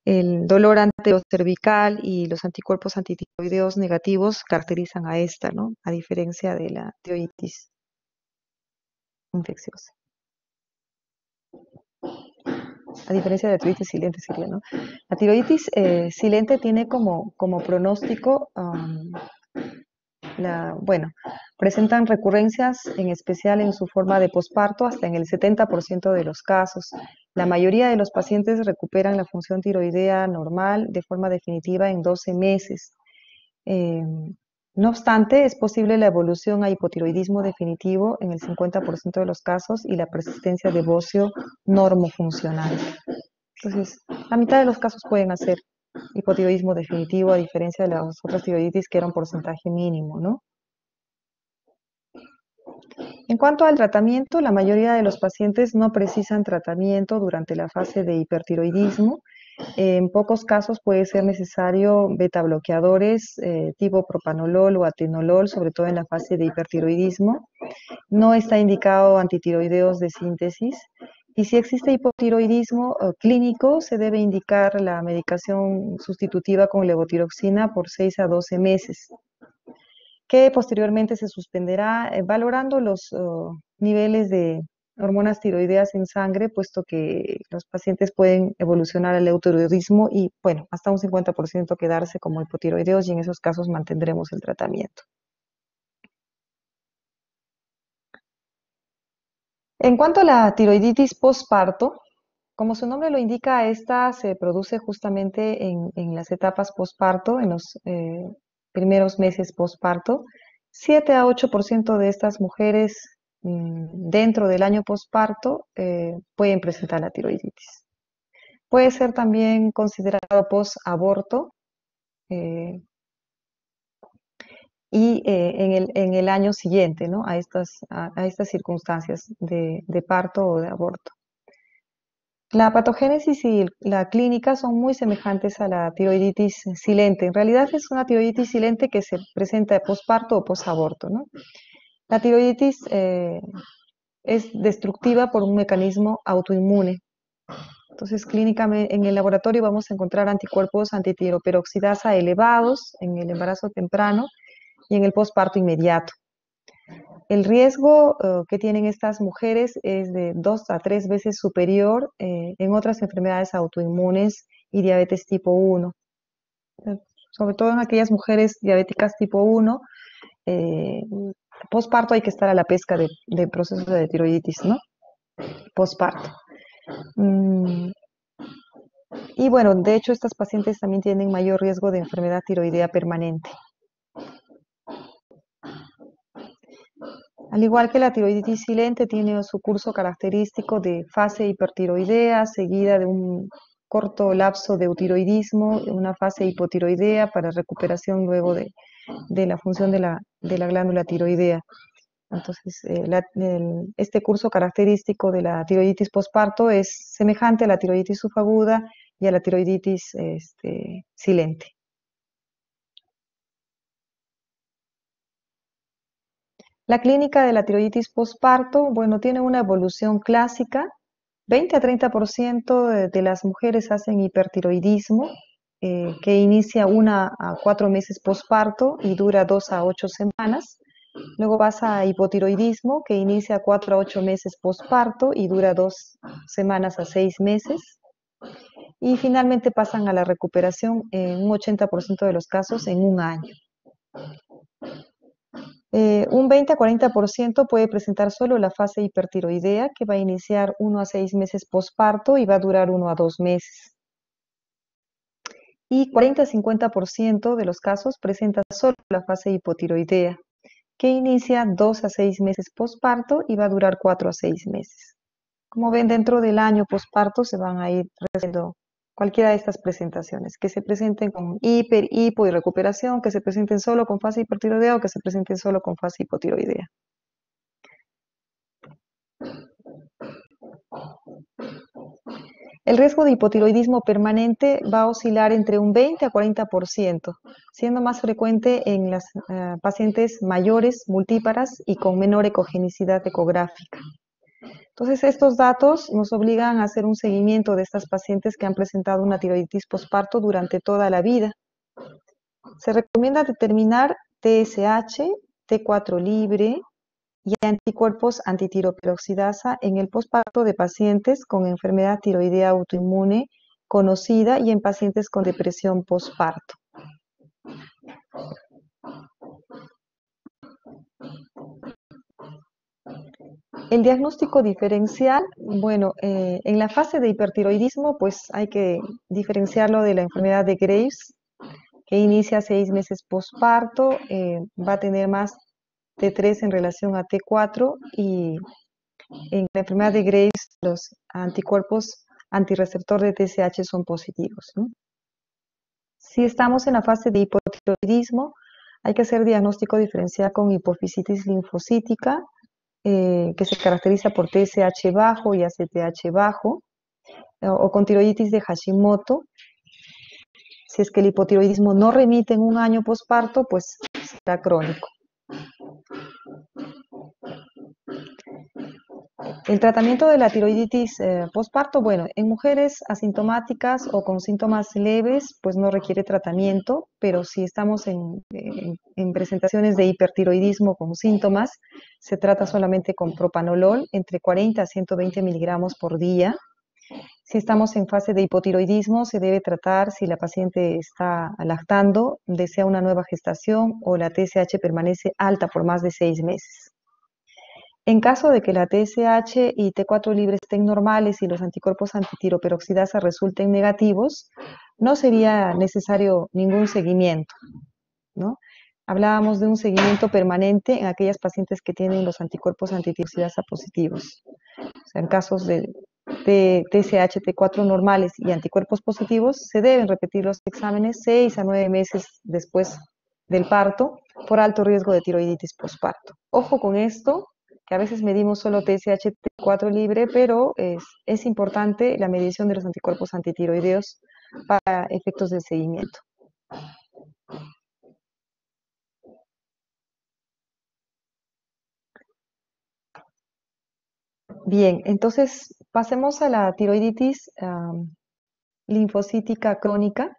El dolor anterocervical y los anticuerpos antitiroideos negativos caracterizan a esta, ¿no? A diferencia de la tiroiditis infecciosa. A diferencia de la tiroiditis silente sería, ¿no? La tiroiditis silente tiene como pronóstico, bueno, presentan recurrencias, en especial en su forma de posparto, hasta en el 70% de los casos. La mayoría de los pacientes recuperan la función tiroidea normal de forma definitiva en 12 meses. Eh, no obstante, es posible la evolución a hipotiroidismo definitivo en el 50% de los casos y la persistencia de bocio normofuncional. Entonces, la mitad de los casos pueden hacer hipotiroidismo definitivo, a diferencia de las otras tiroiditis que era un porcentaje mínimo, ¿no? En cuanto al tratamiento, la mayoría de los pacientes no precisan tratamiento durante la fase de hipertiroidismo. En pocos casos puede ser necesario beta bloqueadores tipo propanolol o atenolol, sobre todo en la fase de hipertiroidismo. No está indicado antitiroideos de síntesis. Y si existe hipotiroidismo clínico, se debe indicar la medicación sustitutiva con levotiroxina por 6 a 12 meses, que posteriormente se suspenderá valorando los niveles de hormonas tiroideas en sangre, puesto que los pacientes pueden evolucionar al eutiroidismo y, bueno, hasta un 50% quedarse como hipotiroideos y en esos casos mantendremos el tratamiento. En cuanto a la tiroiditis postparto, como su nombre lo indica, esta se produce justamente en las etapas postparto, en los primeros meses postparto. 7 a 8% de estas mujeres dentro del año postparto pueden presentar la tiroiditis. Puede ser también considerado post-aborto y en el año siguiente, ¿no? A estas circunstancias de parto o de aborto. La patogénesis y la clínica son muy semejantes a la tiroiditis silente. En realidad es una tiroiditis silente que se presenta posparto o posaborto, ¿no? La tiroiditis es destructiva por un mecanismo autoinmune. Entonces, clínicamente en el laboratorio vamos a encontrar anticuerpos antitiroperoxidasa elevados en el embarazo temprano y en el posparto inmediato. El riesgo que tienen estas mujeres es de 2 a 3 veces superior en otras enfermedades autoinmunes y diabetes tipo 1. Sobre todo en aquellas mujeres diabéticas tipo 1, posparto hay que estar a la pesca de procesos de tiroiditis, ¿no? Posparto. Y bueno, de hecho estas pacientes también tienen mayor riesgo de enfermedad tiroidea permanente. Al igual que la tiroiditis silente, tiene su curso característico de fase hipertiroidea, seguida de un corto lapso de eutiroidismo, una fase hipotiroidea para recuperación luego de la función de la glándula tiroidea. Entonces, este curso característico de la tiroiditis posparto es semejante a la tiroiditis subaguda y a la tiroiditis silente. La clínica de la tiroiditis posparto, bueno, tiene una evolución clásica. 20 a 30% de las mujeres hacen hipertiroidismo, que inicia 1 a 4 meses posparto y dura 2 a 8 semanas. Luego pasa a hipotiroidismo, que inicia 4 a 8 meses posparto y dura 2 semanas a 6 meses. Y finalmente pasan a la recuperación en un 80% de los casos en un año. Un 20 a 40% puede presentar solo la fase hipertiroidea, que va a iniciar 1 a 6 meses posparto y va a durar 1 a 2 meses. Y 40 a 50% de los casos presenta solo la fase hipotiroidea, que inicia 2 a 6 meses posparto y va a durar 4 a 6 meses. Como ven, dentro del año posparto se van a ir resolviendo cualquiera de estas presentaciones, que se presenten con hipo y recuperación, que se presenten solo con fase hipertiroidea o que se presenten solo con fase hipotiroidea. El riesgo de hipotiroidismo permanente va a oscilar entre un 20 a 40%, siendo más frecuente en las pacientes mayores, multíparas y con menor ecogenicidad ecográfica. Entonces, estos datos nos obligan a hacer un seguimiento de estas pacientes que han presentado una tiroiditis posparto durante toda la vida. Se recomienda determinar TSH, T4 libre y anticuerpos antitiroperoxidasa en el posparto de pacientes con enfermedad tiroidea autoinmune conocida y en pacientes con depresión posparto. El diagnóstico diferencial, bueno, en la fase de hipertiroidismo, pues hay que diferenciarlo de la enfermedad de Graves, que inicia 6 meses posparto, va a tener más T3 en relación a T4 y en la enfermedad de Graves los anticuerpos antirreceptor de TSH son positivos, ¿no? Si estamos en la fase de hipotiroidismo, hay que hacer diagnóstico diferencial con hipofisitis linfocítica, que se caracteriza por TSH bajo y ACTH bajo, o con tiroiditis de Hashimoto. Si es que el hipotiroidismo no remite en un año posparto, pues será crónico. El tratamiento de la tiroiditis posparto, bueno, en mujeres asintomáticas o con síntomas leves, pues no requiere tratamiento, pero si estamos en presentaciones de hipertiroidismo con síntomas, se trata solamente con propanolol entre 40 a 120 miligramos por día. Si estamos en fase de hipotiroidismo, se debe tratar si la paciente está lactando, desea una nueva gestación o la TSH permanece alta por más de 6 meses. En caso de que la TSH y T4 libre estén normales y los anticuerpos antitiroperoxidasa resulten negativos, no sería necesario ningún seguimiento, ¿no? Hablábamos de un seguimiento permanente en aquellas pacientes que tienen los anticuerpos antitiroperoxidasa positivos. O sea, en casos de TSH, T4 normales y anticuerpos positivos, se deben repetir los exámenes 6 a 9 meses después del parto por alto riesgo de tiroiditis posparto. Ojo con esto, que a veces medimos solo TSH, T4 libre, pero es importante la medición de los anticuerpos antitiroideos para efectos del seguimiento. Bien, entonces pasemos a la tiroiditis linfocítica crónica.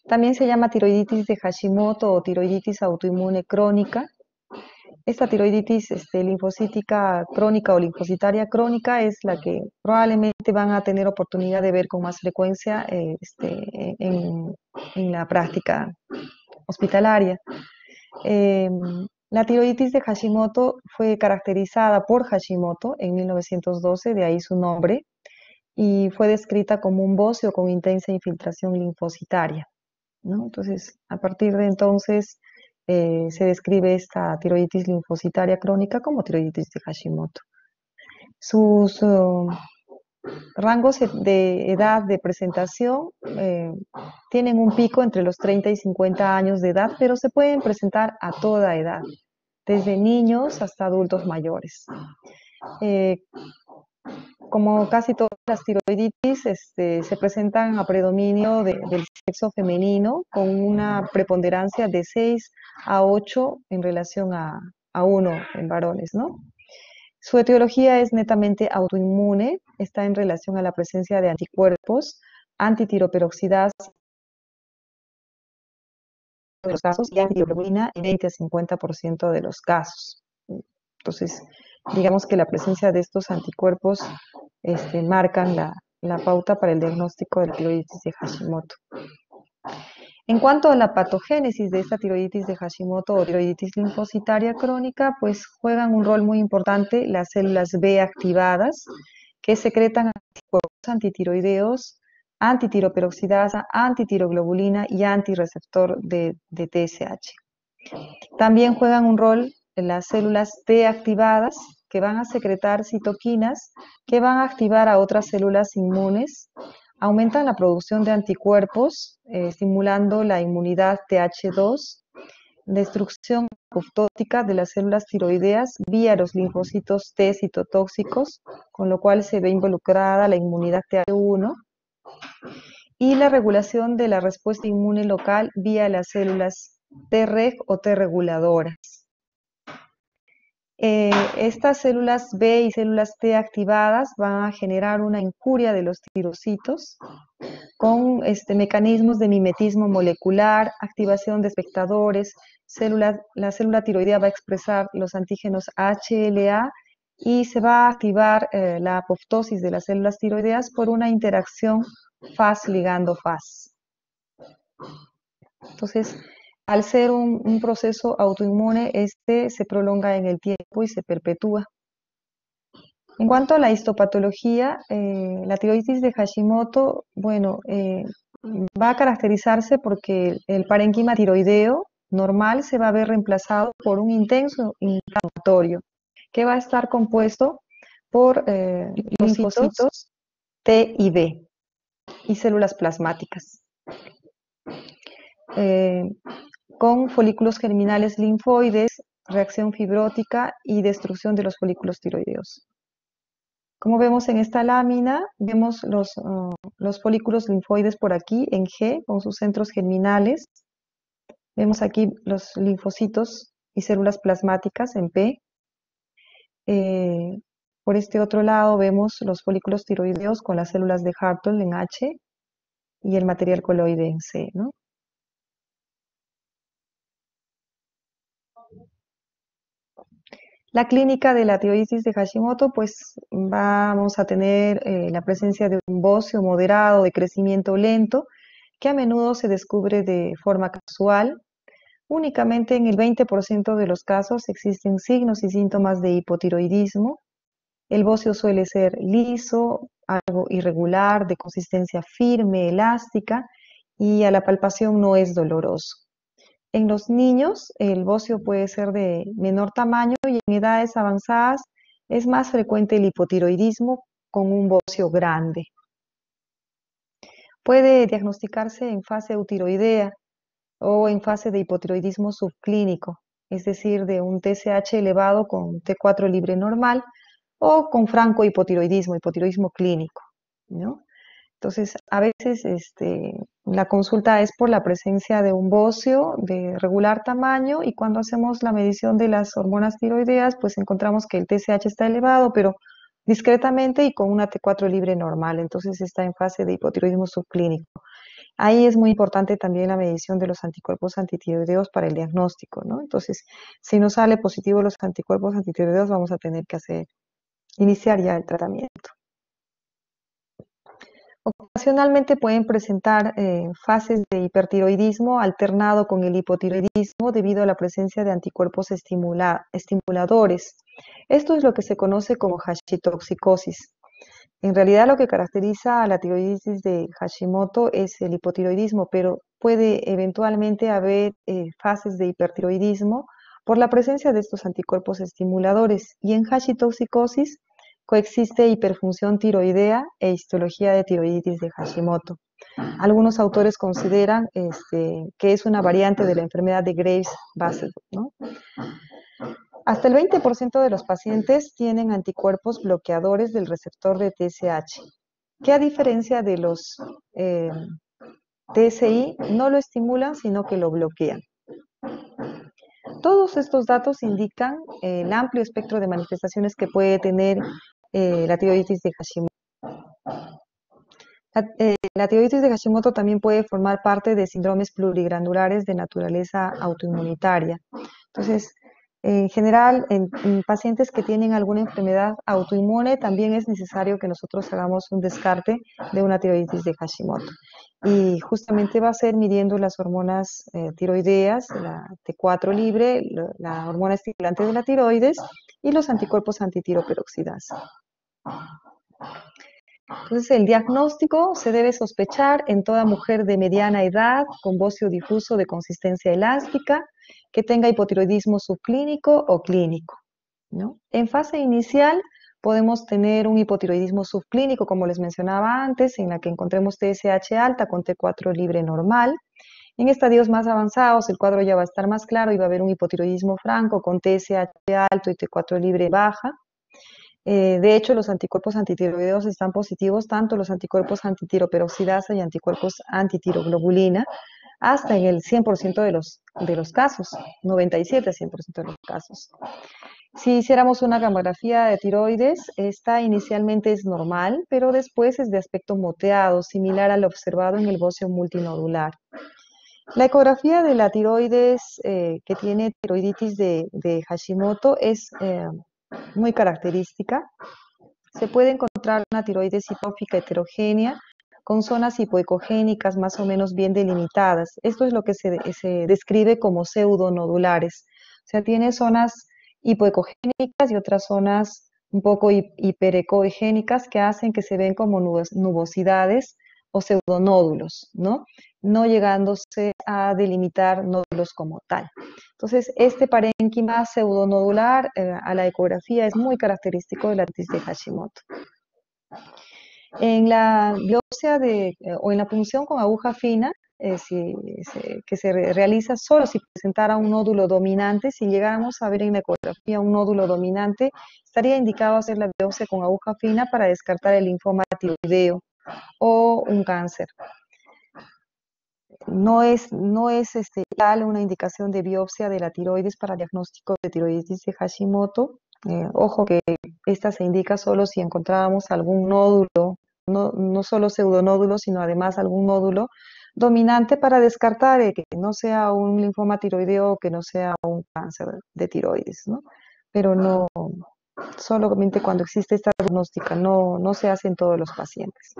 También se llama tiroiditis de Hashimoto o tiroiditis autoinmune crónica. Esta tiroiditis linfocítica crónica o linfocitaria crónica es la que probablemente van a tener oportunidad de ver con más frecuencia en la práctica hospitalaria. La tiroiditis de Hashimoto fue caracterizada por Hashimoto en 1912, de ahí su nombre, y fue descrita como un bocio con intensa infiltración linfocitaria, ¿no? Entonces, a partir de entonces, se describe esta tiroiditis linfocitaria crónica como tiroiditis de Hashimoto. Sus rangos de edad de presentación tienen un pico entre los 30 y 50 años de edad, pero se pueden presentar a toda edad, desde niños hasta adultos mayores. Como casi todas las tiroiditis, se presentan a predominio del sexo femenino con una preponderancia de 6 a 8 en relación a 1 en varones, ¿no? Su etiología es netamente autoinmune, está en relación a la presencia de anticuerpos, antitiroperoxidasa de los casos y antitiroglobulina en 20 a 50% de los casos. Entonces, digamos que la presencia de estos anticuerpos marcan la pauta para el diagnóstico de la tiroiditis de Hashimoto. En cuanto a la patogénesis de esta tiroiditis de Hashimoto o tiroiditis linfocitaria crónica, pues juegan un rol muy importante las células B activadas que secretan anticuerpos antitiroideos, antitiroperoxidasa, antitiroglobulina y antirreceptor de TSH. También juegan un rol en las células T activadas que van a secretar citoquinas que van a activar a otras células inmunes, aumentan la producción de anticuerpos, estimulando la inmunidad TH2, destrucción apoptótica de las células tiroideas vía los linfocitos T citotóxicos, con lo cual se ve involucrada la inmunidad TH1, y la regulación de la respuesta inmune local vía las células Treg o T reguladoras. Estas células B y células T activadas van a generar una injuria de los tirocitos con mecanismos de mimetismo molecular, activación de espectadores, la célula tiroidea va a expresar los antígenos HLA y se va a activar la apoptosis de las células tiroideas por una interacción Fas ligando Fas. Entonces, al ser un proceso autoinmune, se prolonga en el tiempo y se perpetúa. En cuanto a la histopatología, la tiroides de Hashimoto, bueno, va a caracterizarse porque el parénquima tiroideo normal se va a ver reemplazado por un intenso inflamatorio que va a estar compuesto por linfocitos T y B y células plasmáticas, eh, con folículos germinales linfoides, reacción fibrótica y destrucción de los folículos tiroideos. Como vemos en esta lámina, vemos los folículos linfoides por aquí en G con sus centros germinales. Vemos aquí los linfocitos y células plasmáticas en P. Eh, por este otro lado vemos los folículos tiroideos con las células de Hartle en H y el material coloide en C, ¿no? La clínica de la tiroides de Hashimoto, pues vamos a tener la presencia de un bocio moderado de crecimiento lento, que a menudo se descubre de forma casual. Únicamente en el 20% de los casos existen signos y síntomas de hipotiroidismo. El bocio suele ser liso, algo irregular, de consistencia firme, elástica, y a la palpación no es doloroso. En los niños, el bocio puede ser de menor tamaño y en edades avanzadas es más frecuente el hipotiroidismo con un bocio grande. Puede diagnosticarse en fase eutiroidea o en fase de hipotiroidismo subclínico, es decir, de un TSH elevado con T4 libre normal o con franco hipotiroidismo, hipotiroidismo clínico, ¿no? Entonces, a veces la consulta es por la presencia de un bocio de regular tamaño y cuando hacemos la medición de las hormonas tiroideas, pues encontramos que el TSH está elevado, pero discretamente y con una T4 libre normal. Entonces está en fase de hipotiroidismo subclínico. Ahí es muy importante también la medición de los anticuerpos antitiroideos para el diagnóstico, ¿no? Entonces, si no sale positivo los anticuerpos antitiroideos, vamos a tener que iniciar ya el tratamiento. Ocasionalmente pueden presentar fases de hipertiroidismo alternado con el hipotiroidismo debido a la presencia de anticuerpos estimuladores. Esto es lo que se conoce como hashitoxicosis. En realidad lo que caracteriza a la tiroiditis de Hashimoto es el hipotiroidismo, pero puede eventualmente haber fases de hipertiroidismo por la presencia de estos anticuerpos estimuladores. Y en hashitoxicosis coexiste hiperfunción tiroidea e histología de tiroiditis de Hashimoto. Algunos autores consideran que es una variante de la enfermedad de Graves-Basedow, ¿no? Hasta el 20% de los pacientes tienen anticuerpos bloqueadores del receptor de TSH, que a diferencia de los TSI no lo estimulan, sino que lo bloquean. Todos estos datos indican el amplio espectro de manifestaciones que puede tener la tiroiditis de Hashimoto. La tiroiditis de Hashimoto también puede formar parte de síndromes pluriglandulares de naturaleza autoinmunitaria. Entonces, en general, en pacientes que tienen alguna enfermedad autoinmune, también es necesario que nosotros hagamos un descarte de una tiroiditis de Hashimoto. Y justamente va a ser midiendo las hormonas tiroideas, la T4 libre, la hormona estimulante de la tiroides y los anticuerpos antitiroperoxidasa. Entonces, el diagnóstico se debe sospechar en toda mujer de mediana edad con bocio difuso de consistencia elástica que tenga hipotiroidismo subclínico o clínico, ¿no? En fase inicial podemos tener un hipotiroidismo subclínico, como les mencionaba antes, en la que encontremos TSH alta con T4 libre normal. En estadios más avanzados el cuadro ya va a estar más claro y va a haber un hipotiroidismo franco con TSH alto y T4 libre baja. De hecho, los anticuerpos antitiroideos están positivos, tanto los anticuerpos antitiroperoxidasa y anticuerpos antitiroglobulina, hasta en el 100% de los casos, 97 a 100% de los casos. Si hiciéramos una gamografía de tiroides, esta inicialmente es normal, pero después es de aspecto moteado, similar al observado en el bocio multinodular. La ecografía de la tiroides que tiene tiroiditis de Hashimoto es muy característica. Se puede encontrar una tiroides hipófica heterogénea con zonas hipoecogénicas más o menos bien delimitadas. Esto es lo que se describe como pseudonodulares. O sea, tiene zonas hipoecogénicas y otras zonas un poco hiperecogénicas que hacen que se ven como nubosidades o pseudonódulos, ¿no? No llegándose a delimitar nódulos como tal. Entonces, este parénquima pseudonodular a la ecografía es muy característico de la artritis de Hashimoto. En la biopsia o en la punción con aguja fina, que se realiza solo si presentara un nódulo dominante, si llegáramos a ver en la ecografía un nódulo dominante, estaría indicado hacer la biopsia con aguja fina para descartar el linfoma tiroideo o un cáncer. No es ideal una indicación de biopsia de la tiroides para diagnóstico de tiroiditis de Hashimoto. Ojo que esta se indica solo si encontrábamos algún nódulo, no solo pseudonódulo, sino además algún nódulo dominante para descartar que no sea un linfoma tiroideo o que no sea un cáncer de tiroides, ¿no? Pero no, solamente cuando existe esta diagnóstica, no se hace en todos los pacientes.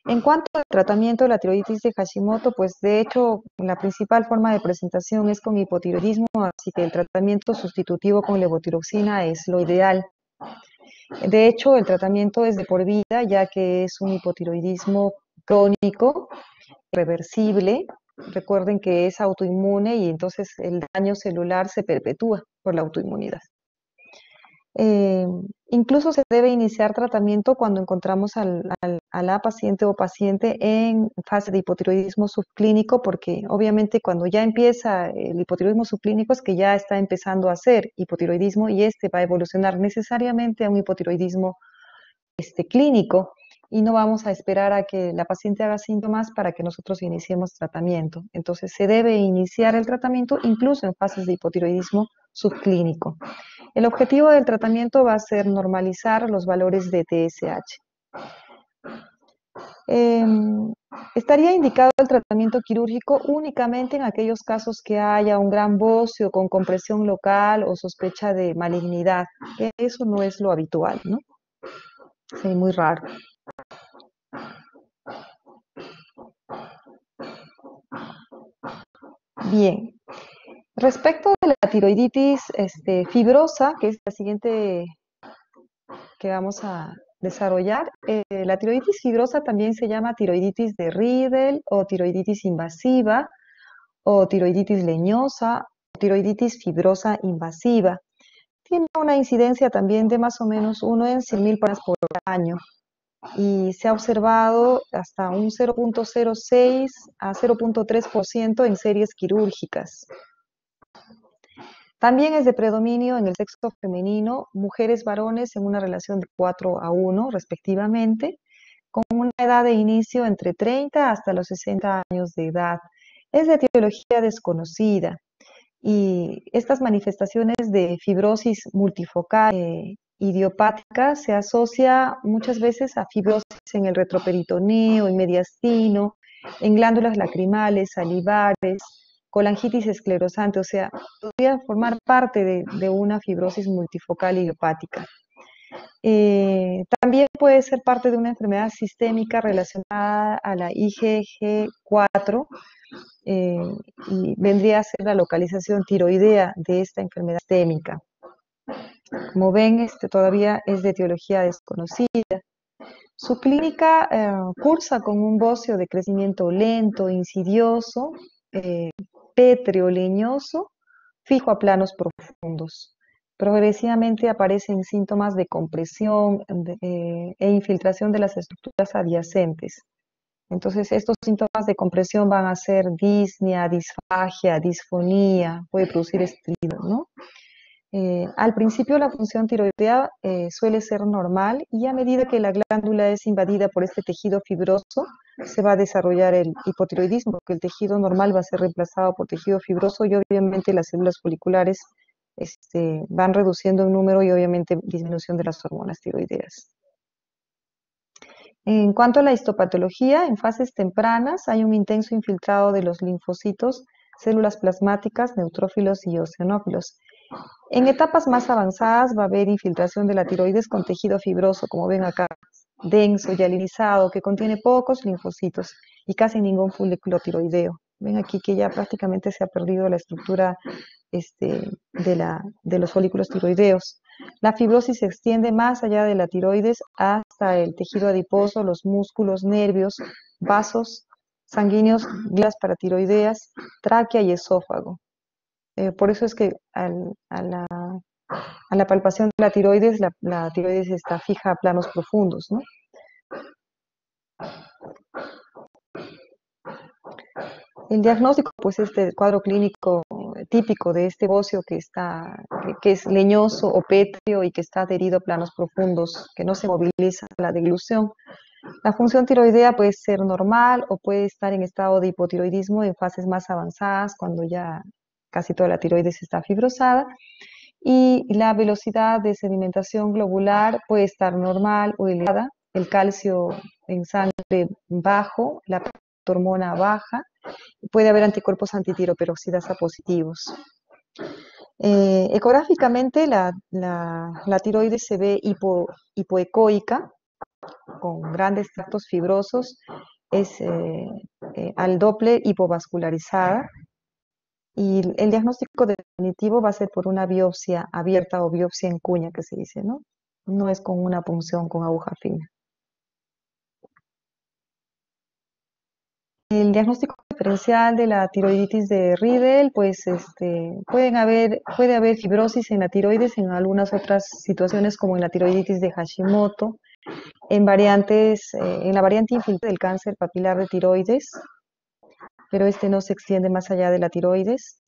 En cuanto al tratamiento de la tiroiditis de Hashimoto, pues de hecho la principal forma de presentación es con hipotiroidismo, así que el tratamiento sustitutivo con levotiroxina es lo ideal. De hecho, el tratamiento es de por vida, ya que es un hipotiroidismo crónico, reversible. Recuerden que es autoinmune y entonces el daño celular se perpetúa por la autoinmunidad. Incluso se debe iniciar tratamiento cuando encontramos a la paciente o paciente en fase de hipotiroidismo subclínico, porque obviamente cuando ya empieza el hipotiroidismo subclínico es que ya está empezando a hacer hipotiroidismo y este va a evolucionar necesariamente a un hipotiroidismo clínico y no vamos a esperar a que la paciente haga síntomas para que nosotros iniciemos tratamiento. Entonces se debe iniciar el tratamiento incluso en fases de hipotiroidismo subclínico. El objetivo del tratamiento va a ser normalizar los valores de TSH. Estaría indicado el tratamiento quirúrgico únicamente en aquellos casos que haya un gran bocio con compresión local o sospecha de malignidad, que eso no es lo habitual, ¿no? Sí, muy raro. Bien, respecto de la tiroiditis fibrosa, que es la siguiente que vamos a desarrollar, la tiroiditis fibrosa también se llama tiroiditis de Riedel o tiroiditis invasiva o tiroiditis leñosa o tiroiditis fibrosa invasiva. Tiene una incidencia también de más o menos 1 en 100.000 personas por año y se ha observado hasta un 0.06 a 0.3% en series quirúrgicas. También es de predominio en el sexo femenino, mujeres, varones en una relación de 4:1 respectivamente, con una edad de inicio entre 30 hasta los 60 años de edad. Es de etiología desconocida y estas manifestaciones de fibrosis multifocal idiopática se asocia muchas veces a fibrosis en el retroperitoneo, en mediastino, en glándulas lacrimales, salivares, colangitis esclerosante, o sea, podría formar parte de una fibrosis multifocal idiopática. También puede ser parte de una enfermedad sistémica relacionada a la IgG4 y vendría a ser la localización tiroidea de esta enfermedad sistémica. Como ven, todavía es de etiología desconocida. Su clínica cursa con un bocio de crecimiento lento, insidioso, pétreo, leñoso, fijo a planos profundos. Progresivamente aparecen síntomas de compresión e infiltración de las estructuras adyacentes. Entonces, estos síntomas de compresión van a ser disnea, disfagia, disfonía, puede producir estridor, ¿no? Al principio la función tiroidea suele ser normal y a medida que la glándula es invadida por este tejido fibroso, se va a desarrollar el hipotiroidismo, porque el tejido normal va a ser reemplazado por tejido fibroso y obviamente las células foliculares van reduciendo en número y obviamente disminución de las hormonas tiroideas. En cuanto a la histopatología, en fases tempranas hay un intenso infiltrado de los linfocitos, células plasmáticas, neutrófilos y eosinófilos. En etapas más avanzadas va a haber infiltración de la tiroides con tejido fibroso, como ven acá, denso, hialinizado, que contiene pocos linfocitos y casi ningún folículo tiroideo. Ven aquí que ya prácticamente se ha perdido la estructura de los folículos tiroideos. La fibrosis se extiende más allá de la tiroides hasta el tejido adiposo, los músculos, nervios, vasos sanguíneos, glándulas paratiroideas, tráquea y esófago. Por eso es que a la palpación de la tiroides está fija a planos profundos, ¿no? El diagnóstico, pues, este cuadro clínico típico de este bocio que es leñoso o pétreo y que está adherido a planos profundos, que no se moviliza a la deglución. La función tiroidea puede ser normal o puede estar en estado de hipotiroidismo en fases más avanzadas, cuando ya casi toda la tiroides está fibrosada. Y la velocidad de sedimentación globular puede estar normal o elevada, el calcio en sangre bajo, la hormona baja, puede haber anticuerpos antitiroperoxidasa positivos. Ecográficamente la tiroides se ve hipoecoica, con grandes tractos fibrosos, es al Doppler hipovascularizada, y el diagnóstico definitivo va a ser por una biopsia abierta o biopsia en cuña, que se dice, ¿no? No es con una punción con aguja fina. El diagnóstico diferencial de la tiroiditis de Riedel, pues puede haber fibrosis en la tiroides en algunas otras situaciones, como en la tiroiditis de Hashimoto, en la variante infiltrante del cáncer papilar de tiroides, pero este no se extiende más allá de la tiroides,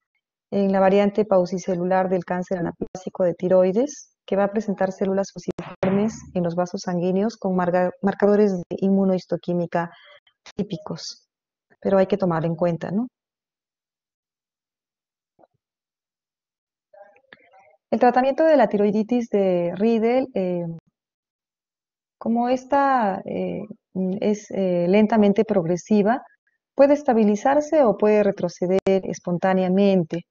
en la variante paucicelular del cáncer anaplásico de tiroides, que va a presentar células fusiformes en los vasos sanguíneos con marcadores de inmunohistoquímica típicos, pero hay que tomar en cuenta, ¿no? El tratamiento de la tiroiditis de Riedel, como esta es lentamente progresiva, puede estabilizarse o puede retroceder espontáneamente.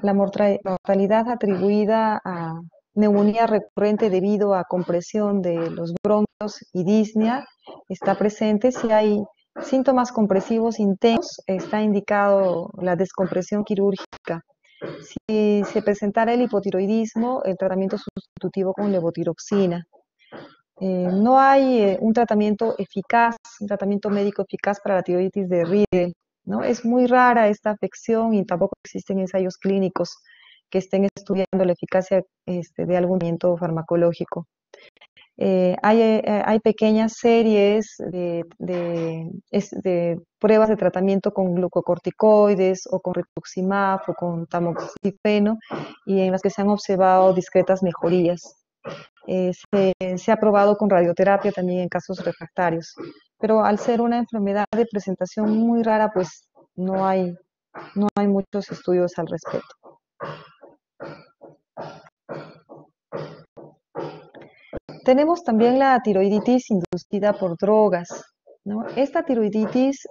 La mortalidad atribuida a neumonía recurrente debido a compresión de los bronquios y disnea está presente. Si hay síntomas compresivos intensos, está indicado la descompresión quirúrgica. Si se presentara el hipotiroidismo, el tratamiento sustitutivo con levotiroxina. No hay un tratamiento eficaz, un tratamiento médico eficaz para la tiroiditis de Riedel, ¿no? Es muy rara esta afección y tampoco existen ensayos clínicos que estén estudiando la eficacia de algún tratamiento farmacológico. Hay pequeñas series de pruebas de tratamiento con glucocorticoides o con rituximab o con tamoxifeno, y en las que se han observado discretas mejorías. Se ha probado con radioterapia también en casos refractarios, pero al ser una enfermedad de presentación muy rara, pues no hay muchos estudios al respecto. Tenemos también la tiroiditis inducida por drogas, ¿no? Esta tiroiditis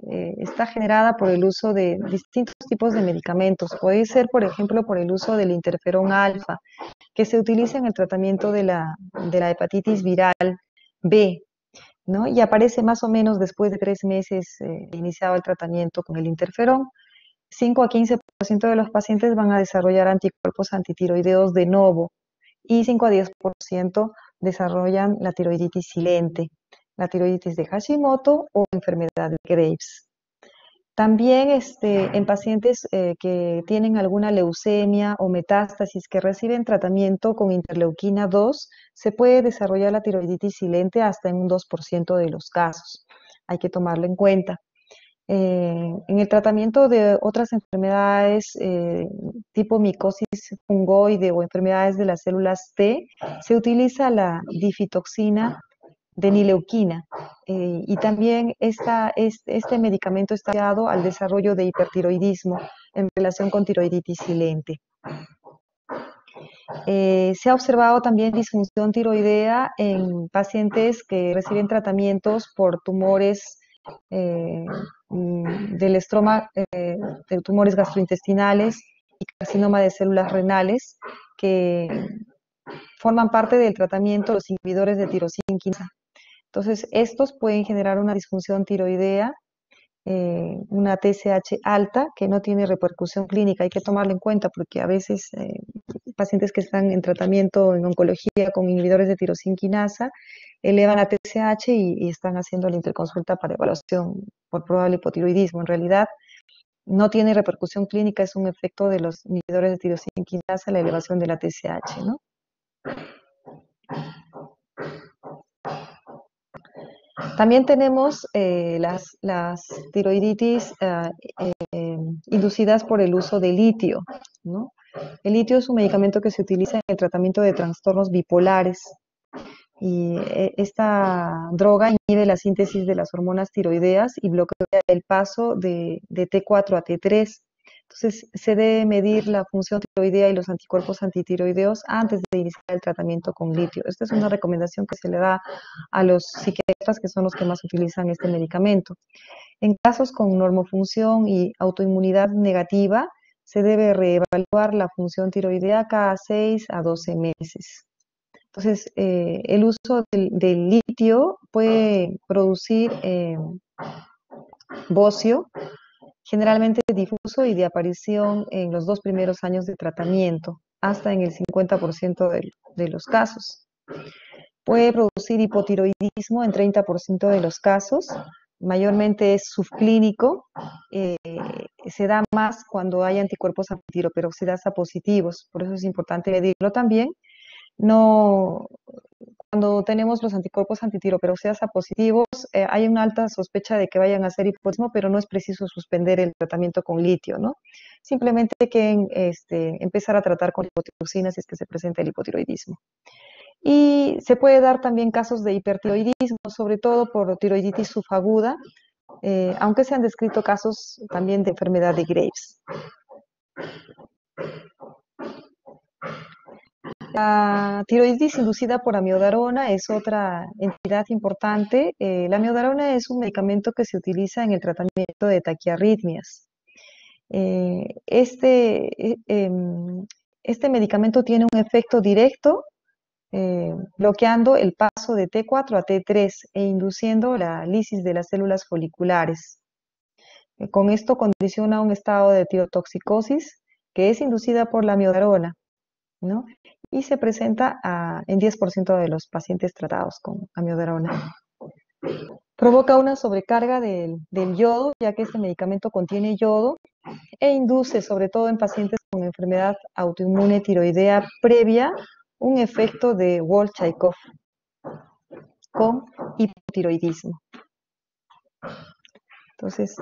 está generada por el uso de distintos tipos de medicamentos. Puede ser, por ejemplo, por el uso del interferón alfa, que se utiliza en el tratamiento de la hepatitis viral B, ¿no? Y aparece más o menos después de 3 meses iniciado el tratamiento con el interferón. 5 a 15% de los pacientes van a desarrollar anticuerpos antitiroideos de novo, y 5 a 10% desarrollan la tiroiditis silente, la tiroiditis de Hashimoto o enfermedad de Graves. También en pacientes que tienen alguna leucemia o metástasis que reciben tratamiento con interleuquina 2, se puede desarrollar la tiroiditis silente hasta en un 2% de los casos. Hay que tomarlo en cuenta. En el tratamiento de otras enfermedades tipo micosis fungoide o enfermedades de las células T, se utiliza la difitoxina de nileuquina, y también este medicamento está asociado al desarrollo de hipertiroidismo en relación con tiroiditis silente. Se ha observado también disfunción tiroidea en pacientes que reciben tratamientos por tumores del estroma, de tumores gastrointestinales y carcinoma de células renales, que forman parte del tratamiento de los inhibidores de tirosina quinasa. Entonces, estos pueden generar una disfunción tiroidea, una TSH alta, que no tiene repercusión clínica. Hay que tomarlo en cuenta porque a veces pacientes que están en tratamiento en oncología con inhibidores de tirosinquinasa elevan la TSH y están haciendo la interconsulta para evaluación por probable hipotiroidismo. En realidad, no tiene repercusión clínica, es un efecto de los inhibidores de tirosinquinasa, la elevación de la TSH, ¿no? También tenemos las tiroiditis inducidas por el uso de litio, ¿no? El litio es un medicamento que se utiliza en el tratamiento de trastornos bipolares y esta droga inhibe la síntesis de las hormonas tiroideas y bloquea el paso de T4 a T3. Entonces, se debe medir la función tiroidea y los anticuerpos antitiroideos antes de iniciar el tratamiento con litio. Esta es una recomendación que se le da a los psiquiatras, que son los que más utilizan este medicamento. En casos con normofunción y autoinmunidad negativa, se debe reevaluar la función tiroidea cada 6 a 12 meses. Entonces, el uso del litio puede producir bocio, generalmente difuso y de aparición en los 2 primeros años de tratamiento, hasta en el 50% de los casos. Puede producir hipotiroidismo en 30% de los casos, mayormente es subclínico, se da más cuando hay anticuerpos antitiroperoxidasa positivos, por eso es importante medirlo también. No, cuando tenemos los anticuerpos antitiroperoxidasa positivos, hay una alta sospecha de que vayan a hacer hipotiroidismo, pero no es preciso suspender el tratamiento con litio, ¿no? Simplemente hay que empezar a tratar con hipotiroxina si es que se presenta el hipotiroidismo. Y se puede dar también casos de hipertiroidismo, sobre todo por tiroiditis subaguda, aunque se han descrito casos también de enfermedad de Graves. La tiroiditis inducida por amiodarona es otra entidad importante. La amiodarona es un medicamento que se utiliza en el tratamiento de taquiarritmias. Este medicamento tiene un efecto directo bloqueando el paso de T4 a T3 e induciendo la lisis de las células foliculares. Con esto condiciona un estado de tirotoxicosis que es inducida por la amiodarona, ¿no? Y se presenta en 10% de los pacientes tratados con amiodarona. Provoca una sobrecarga del yodo, ya que este medicamento contiene yodo, e induce, sobre todo en pacientes con enfermedad autoinmune tiroidea previa, un efecto de Wolff-Chaikoff con hipotiroidismo. Entonces,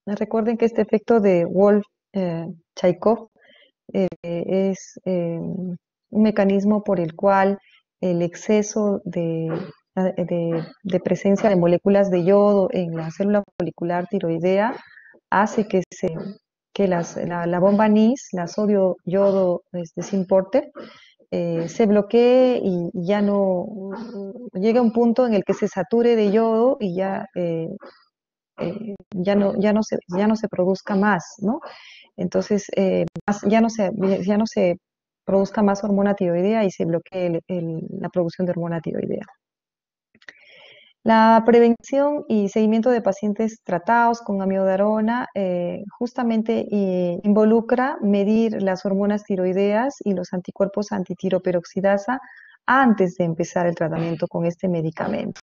recuerden que este efecto de Wolff-Chaikoff es un mecanismo por el cual el exceso de presencia de moléculas de yodo en la célula folicular tiroidea hace que la bomba NIS, la sodio-yodo Synporter, se bloquee y ya no llega a un punto en el que se sature de yodo y ya no se produzca más, ¿no? Entonces, ya no se produzca más hormona tiroidea y se bloquee la producción de hormona tiroidea. La prevención y seguimiento de pacientes tratados con amiodarona justamente involucra medir las hormonas tiroideas y los anticuerpos antitiroperoxidasa antes de empezar el tratamiento con este medicamento.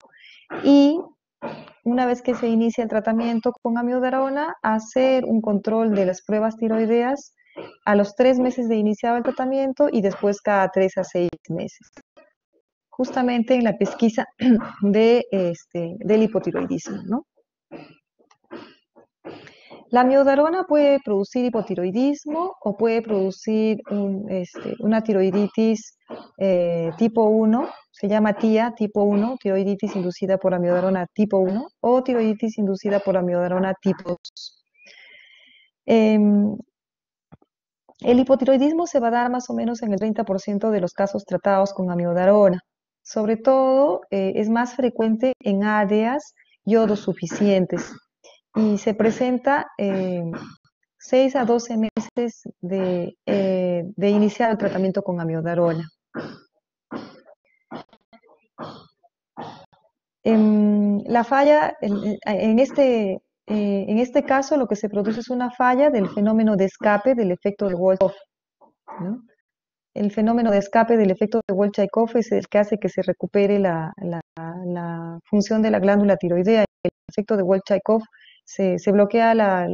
Y una vez que se inicia el tratamiento con amiodarona, hacer un control de las pruebas tiroideas a los 3 meses de iniciado el tratamiento y después cada 3 a 6 meses. Justamente en la pesquisa del hipotiroidismo, ¿no? La amiodarona puede producir hipotiroidismo o puede producir una tiroiditis tipo 1, se llama TIA tipo 1, tiroiditis inducida por amiodarona tipo 1, o tiroiditis inducida por amiodarona tipo 2. El hipotiroidismo se va a dar más o menos en el 30% de los casos tratados con amiodarona. Sobre todo, es más frecuente en áreas yodosuficientes y se presenta 6 a 12 meses de iniciar el tratamiento con amiodarona. La falla, en este caso, lo que se produce es una falla del fenómeno de escape del efecto de Wolff, ¿no? El fenómeno de escape del efecto de Bolshakov es el que hace que se recupere la función de la glándula tiroidea. El efecto de Bolshakov se bloquea la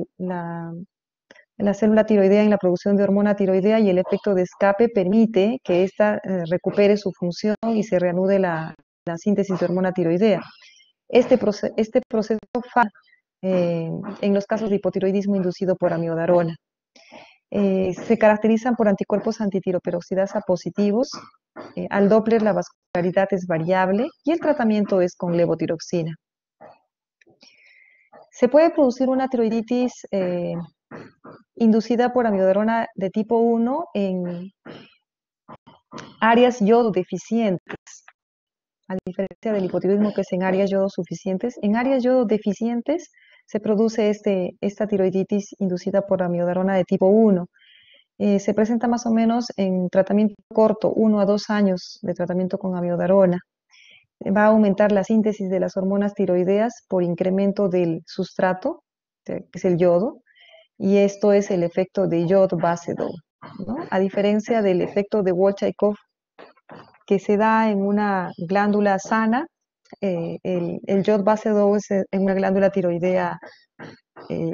célula tiroidea en la producción de hormona tiroidea y el efecto de escape permite que ésta recupere su función y se reanude la síntesis de hormona tiroidea. Este proceso falla en los casos de hipotiroidismo inducido por amiodarona. Se caracterizan por anticuerpos antitiroperoxidasa positivos. Al Doppler la vascularidad es variable y el tratamiento es con levotiroxina. Se puede producir una tiroiditis inducida por amiodarona de tipo 1 en áreas yodo deficientes, a diferencia del hipotiroidismo que es en áreas yodo suficientes. En áreas yodo deficientes se produce esta tiroiditis inducida por amiodarona de tipo 1. Se presenta más o menos en tratamiento corto, 1 a 2 años de tratamiento con amiodarona. Va a aumentar la síntesis de las hormonas tiroideas por incremento del sustrato, que es el yodo, y esto es el efecto de yod base 2, ¿no? A diferencia del efecto de Bolshakov que se da en una glándula sana, el yod base 2 es en una glándula tiroidea eh,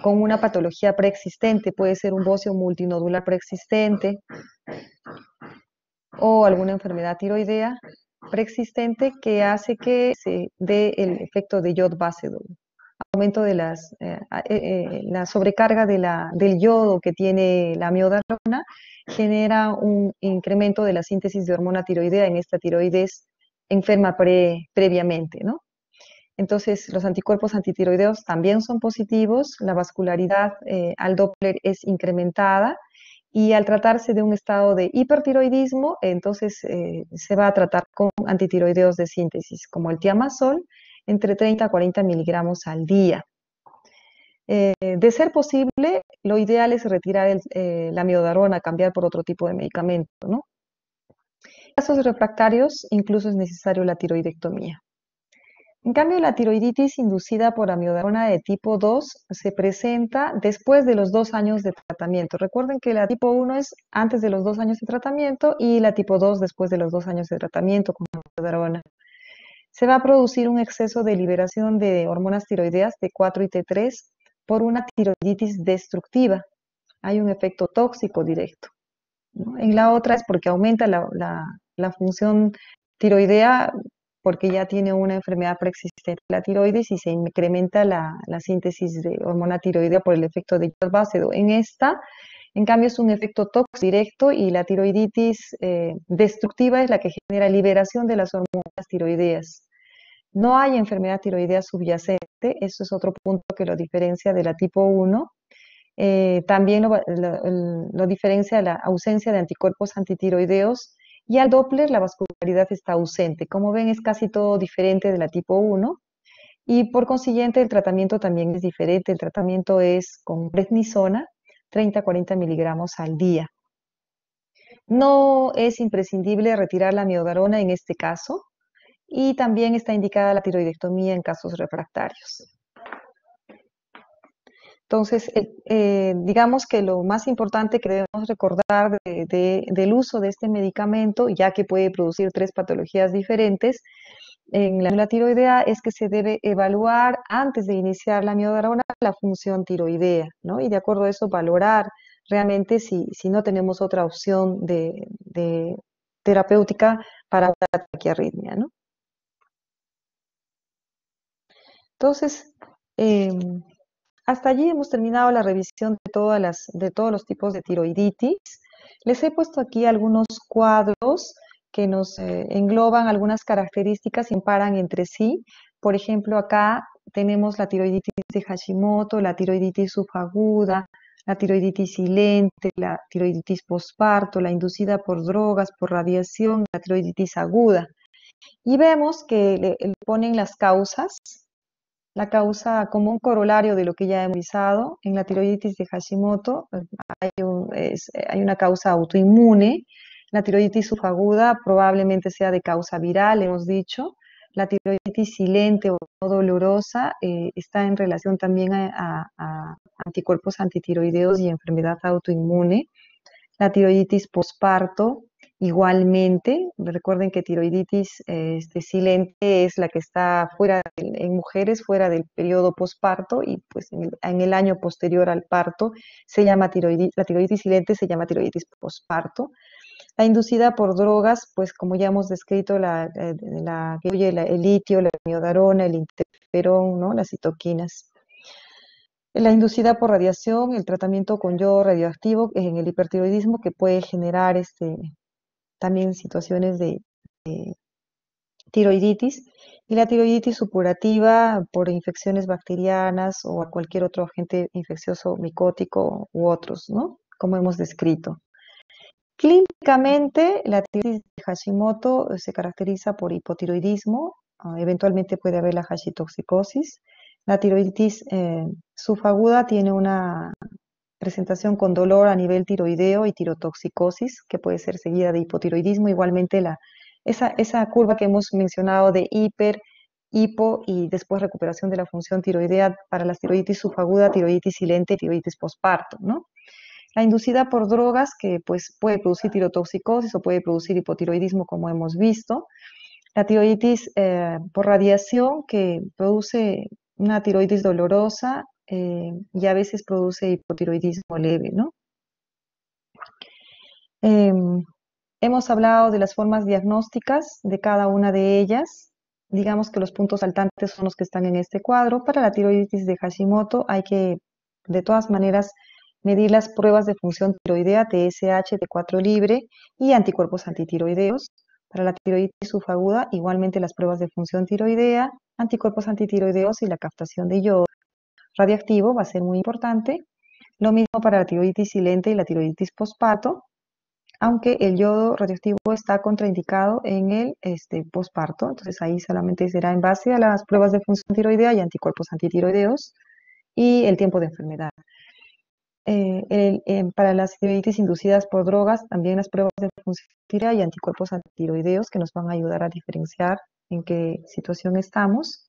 con una patología preexistente, puede ser un bocio multinodular preexistente o alguna enfermedad tiroidea preexistente que hace que se dé el efecto de yod base 2. Aumento de la sobrecarga del yodo que tiene la amiodarona genera un incremento de la síntesis de hormona tiroidea en esta tiroides enferma previamente, ¿no? Entonces, los anticuerpos antitiroideos también son positivos, la vascularidad al Doppler es incrementada y al tratarse de un estado de hipertiroidismo, entonces se va a tratar con antitiroideos de síntesis, como el tiamazol, entre 30 a 40 miligramos al día. De ser posible, lo ideal es retirar la amiodarona, cambiar por otro tipo de medicamento, ¿no? En casos refractarios, incluso es necesario la tiroidectomía. En cambio, la tiroiditis inducida por amiodarona de tipo 2 se presenta después de los 2 años de tratamiento. Recuerden que la tipo 1 es antes de los 2 años de tratamiento y la tipo 2 después de los 2 años de tratamiento con amiodarona. Se va a producir un exceso de liberación de hormonas tiroideas T4 y T3 por una tiroiditis destructiva. Hay un efecto tóxico directo, ¿no? En la otra es porque aumenta la función tiroidea porque ya tiene una enfermedad preexistente de la tiroides y se incrementa la síntesis de hormona tiroidea por el efecto de yod base 2. En esta, en cambio, es un efecto tóxico directo y la tiroiditis destructiva es la que genera liberación de las hormonas tiroideas. No hay enfermedad tiroidea subyacente, eso es otro punto que lo diferencia de la tipo 1. También lo diferencia la ausencia de anticuerpos antitiroideos y al Doppler la vascularidad está ausente. Como ven, es casi todo diferente de la tipo 1 y por consiguiente el tratamiento también es diferente. El tratamiento es con prednisona, 30 a 40 miligramos al día. No es imprescindible retirar la amiodarona en este caso y también está indicada la tiroidectomía en casos refractarios. Entonces, digamos que lo más importante que debemos recordar del uso de este medicamento, ya que puede producir 3 patologías diferentes en la glándula tiroidea, es que se debe evaluar antes de iniciar la amiodarona la función tiroidea, ¿no? Y de acuerdo a eso valorar realmente si no tenemos otra opción de terapéutica para la taquiarritmia, ¿no? Entonces, hasta allí hemos terminado la revisión de todos los tipos de tiroiditis. Les he puesto aquí algunos cuadros que nos engloban algunas características y comparan entre sí. Por ejemplo, acá tenemos la tiroiditis de Hashimoto, la tiroiditis subaguda, la tiroiditis silente, la tiroiditis posparto, la inducida por drogas, por radiación, la tiroiditis aguda. Y vemos que le ponen las causas. La causa como un corolario de lo que ya hemos revisado en la tiroiditis de Hashimoto, hay una causa autoinmune. La tiroiditis subaguda probablemente sea de causa viral, hemos dicho. La tiroiditis silente o no dolorosa está en relación también a anticuerpos antitiroideos y enfermedad autoinmune. La tiroiditis posparto, igualmente, recuerden que tiroiditis silente es la que está fuera, en mujeres fuera del periodo posparto y pues en el año posterior al parto se llama la tiroiditis silente se llama tiroiditis posparto. La inducida por drogas, pues como ya hemos descrito, la que incluye el litio, la miodarona, el interferón, ¿no? Las citoquinas. La inducida por radiación, el tratamiento con yodo radioactivo en el hipertiroidismo que puede generar también situaciones de tiroiditis. Y la tiroiditis supurativa por infecciones bacterianas o a cualquier otro agente infeccioso micótico u otros, ¿no? Como hemos descrito. Clínicamente, la tiroiditis de Hashimoto se caracteriza por hipotiroidismo, eventualmente puede haber la hashitoxicosis. La tiroiditis subaguda tiene una presentación con dolor a nivel tiroideo y tirotoxicosis, que puede ser seguida de hipotiroidismo. Igualmente, esa curva que hemos mencionado de hiper, hipo y después recuperación de la función tiroidea para la tiroiditis subaguda, tiroiditis silente y tiroiditis posparto, ¿no? La inducida por drogas, que pues puede producir tirotoxicosis o puede producir hipotiroidismo, como hemos visto. La tiroiditis por radiación, que produce una tiroiditis dolorosa y a veces produce hipotiroidismo leve, ¿no? Hemos hablado de las formas diagnósticas de cada una de ellas. Digamos que los puntos saltantes son los que están en este cuadro. Para la tiroiditis de Hashimoto hay que, de todas maneras, medir las pruebas de función tiroidea, TSH, T4 libre y anticuerpos antitiroideos. Para la tiroiditis subaguda, igualmente las pruebas de función tiroidea, anticuerpos antitiroideos y la captación de yodo radiactivo va a ser muy importante. Lo mismo para la tiroiditis silente y la tiroiditis posparto, aunque el yodo radioactivo está contraindicado en el posparto, entonces ahí solamente será en base a las pruebas de función tiroidea y anticuerpos antitiroideos y el tiempo de enfermedad. Para las tiroiditis inducidas por drogas, también las pruebas de función tiroidea y anticuerpos antitiroideos que nos van a ayudar a diferenciar en qué situación estamos.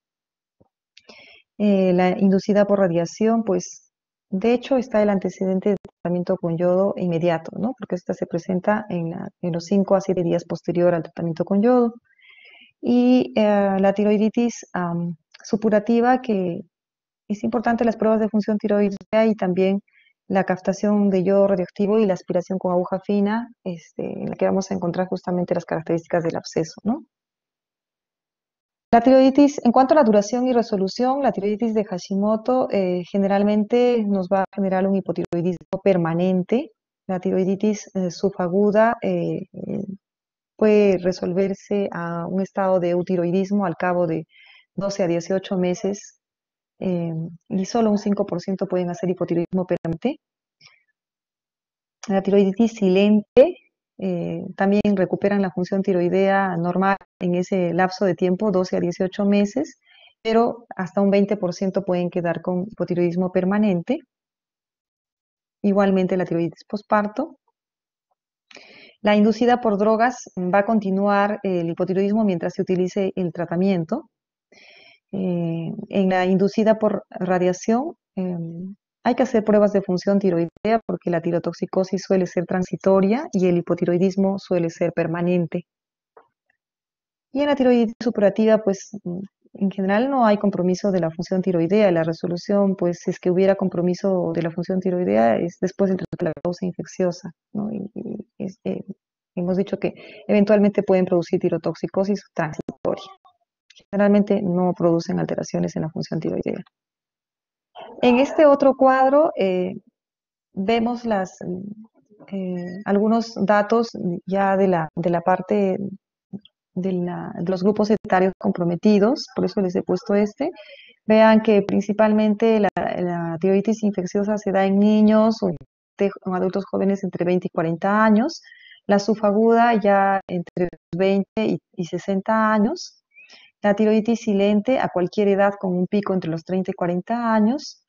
La inducida por radiación, pues de hecho está el antecedente de tratamiento con yodo inmediato, ¿no? Porque esta se presenta en los 5 a 7 días posterior al tratamiento con yodo. Y la tiroiditis supurativa, que es importante las pruebas de función tiroidea y también la captación de yodo radioactivo y la aspiración con aguja fina, en la que vamos a encontrar justamente las características del absceso, ¿no? La tiroiditis, en cuanto a la duración y resolución, la tiroiditis de Hashimoto generalmente nos va a generar un hipotiroidismo permanente. La tiroiditis subaguda puede resolverse a un estado de eutiroidismo al cabo de 12 a 18 meses y solo un 5% pueden hacer hipotiroidismo permanente. La tiroiditis silente también recuperan la función tiroidea normal en ese lapso de tiempo, 12 a 18 meses, pero hasta un 20% pueden quedar con hipotiroidismo permanente. Igualmente la tiroiditis posparto. La inducida por drogas va a continuar el hipotiroidismo mientras se utilice el tratamiento. En la inducida por radiación, hay que hacer pruebas de función tiroidea porque la tirotoxicosis suele ser transitoria y el hipotiroidismo suele ser permanente. Y en la tiroiditis supurativa, pues en general no hay compromiso de la función tiroidea. La resolución, pues si es que hubiera compromiso de la función tiroidea, es después del tratamiento de la causa infecciosa, ¿no? Hemos dicho que eventualmente pueden producir tirotoxicosis transitoria. Generalmente no producen alteraciones en la función tiroidea. En este otro cuadro vemos algunos datos ya de la parte de los grupos etarios comprometidos, por eso les he puesto este. Vean que principalmente la tiroiditis infecciosa se da en niños o en adultos jóvenes entre 20 y 40 años, la subaguda ya entre los 20 y 60 años, la tiroiditis silente a cualquier edad con un pico entre los 30 y 40 años,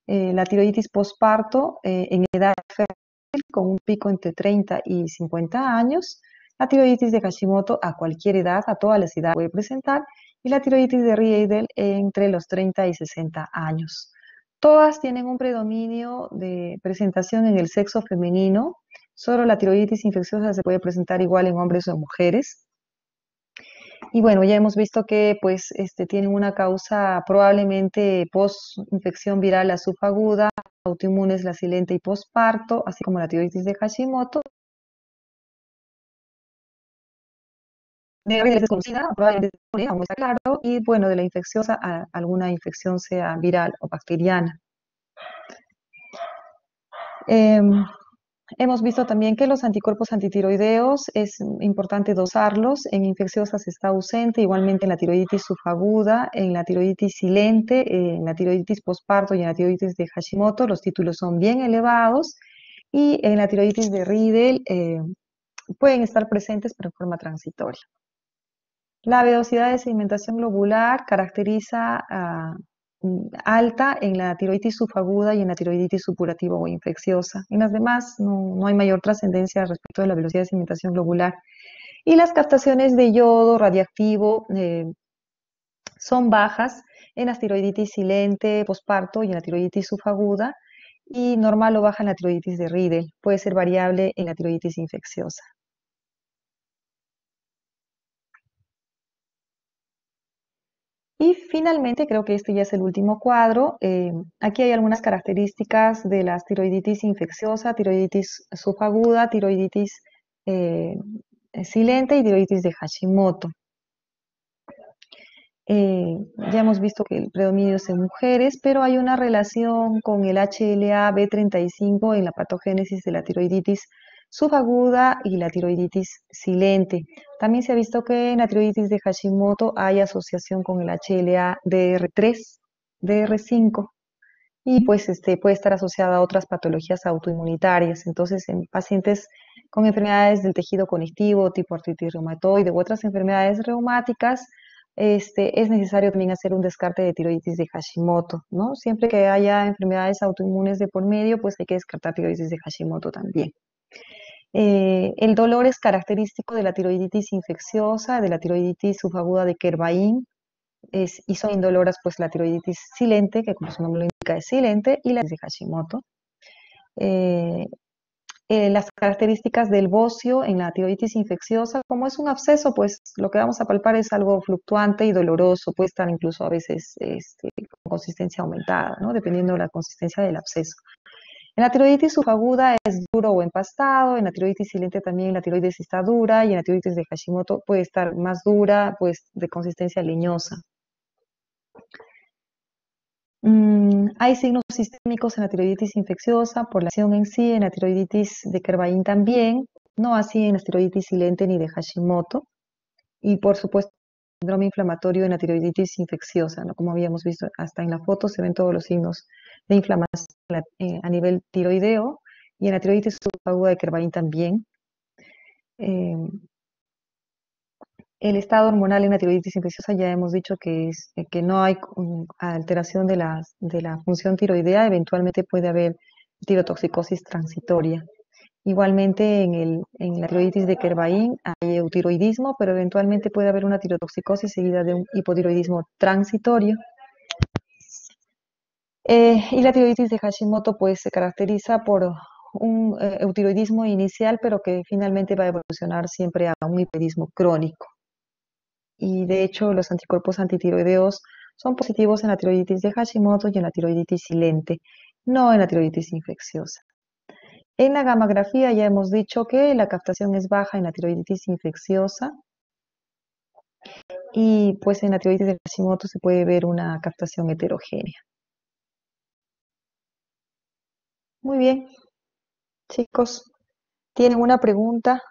la tiroiditis posparto en edad fértil con un pico entre 30 y 50 años, la tiroiditis de Hashimoto a cualquier edad, a todas las edades puede presentar, y la tiroiditis de Riedel entre los 30 y 60 años. Todas tienen un predominio de presentación en el sexo femenino, Solo la tiroiditis infecciosa se puede presentar igual en hombres o en mujeres. Y bueno, ya hemos visto que pues tienen una causa probablemente post-infección viral la subaguda, autoinmunes la silente y posparto, así como la tiroiditis de Hashimoto. De riedel es desconocida, probablemente aún no está claro, y bueno, de la infecciosa, alguna infección sea viral o bacteriana. Em, Hemos visto también que los anticuerpos antitiroideos es importante dosarlos. En infecciosas está ausente, igualmente en la tiroiditis subaguda, en la tiroiditis silente, en la tiroiditis posparto y en la tiroiditis de Hashimoto los títulos son bien elevados. Y en la tiroiditis de Riedel pueden estar presentes pero en forma transitoria. La velocidad de sedimentación globular caracteriza alta en la tiroiditis subaguda y en la tiroiditis supurativa o infecciosa. En las demás no hay mayor trascendencia respecto de la velocidad de sedimentación globular. Y las captaciones de yodo radiactivo son bajas en la tiroiditis silente, posparto y en la tiroiditis subaguda, y normal o baja en la tiroiditis de Riedel. Puede ser variable en la tiroiditis infecciosa. Y finalmente, creo que este ya es el último cuadro. Aquí hay algunas características de la tiroiditis infecciosa, tiroiditis subaguda, tiroiditis eh, silente y tiroiditis de Hashimoto. Ya hemos visto que el predominio es en mujeres, pero hay una relación con el HLA-B35 en la patogénesis de la tiroiditis subaguda y la tiroiditis silente. También se ha visto que en la tiroiditis de Hashimoto hay asociación con el HLA-DR3, DR5, y pues puede estar asociada a otras patologías autoinmunitarias. Entonces, en pacientes con enfermedades del tejido conectivo, tipo artritis reumatoide u otras enfermedades reumáticas, es necesario también hacer un descarte de tiroiditis de Hashimoto, ¿no? Siempre que haya enfermedades autoinmunes de por medio, pues hay que descartar tiroiditis de Hashimoto también. El dolor es característico de la tiroiditis infecciosa, de la tiroiditis subaguda de Kervain, y son indoloras pues la tiroiditis silente, que como su nombre lo indica es silente, y la de Hashimoto. Eh, las características del bocio en la tiroiditis infecciosa, como es un absceso, pues lo que vamos a palpar es algo fluctuante y doloroso, puede estar incluso a veces con consistencia aumentada, ¿no? Dependiendo de la consistencia del absceso. En la tiroiditis subaguda es duro o empastado, en la tiroiditis silente también la tiroides está dura, y en la tiroiditis de Hashimoto puede estar más dura, pues de consistencia leñosa. Hay signos sistémicos en la tiroiditis infecciosa por la acción en sí, en la tiroiditis de Kervain también, no así en la tiroiditis silente ni de Hashimoto, y por supuesto síndrome inflamatorio en la tiroiditis infecciosa, ¿no? Como habíamos visto hasta en la foto se ven todos los signos de inflamación a nivel tiroideo, y en la tiroiditis subaguda de Kervain también. Eh, El estado hormonal en la tiroiditis infecciosa ya hemos dicho que no hay alteración de la función tiroidea, eventualmente puede haber tirotoxicosis transitoria. Igualmente en la tiroiditis de Kervain hay eutiroidismo, pero eventualmente puede haber una tirotoxicosis seguida de un hipotiroidismo transitorio. Y la tiroiditis de Hashimoto pues se caracteriza por un eutiroidismo inicial, pero que finalmente va a evolucionar siempre a un hipotiroidismo crónico. Y de hecho los anticuerpos antitiroideos son positivos en la tiroiditis de Hashimoto y en la tiroiditis silente, no en la tiroiditis infecciosa. En la gammagrafía ya hemos dicho que la captación es baja en la tiroiditis infecciosa, y pues en la tiroiditis de Hashimoto se puede ver una captación heterogénea. Muy bien, chicos, ¿tienen una pregunta?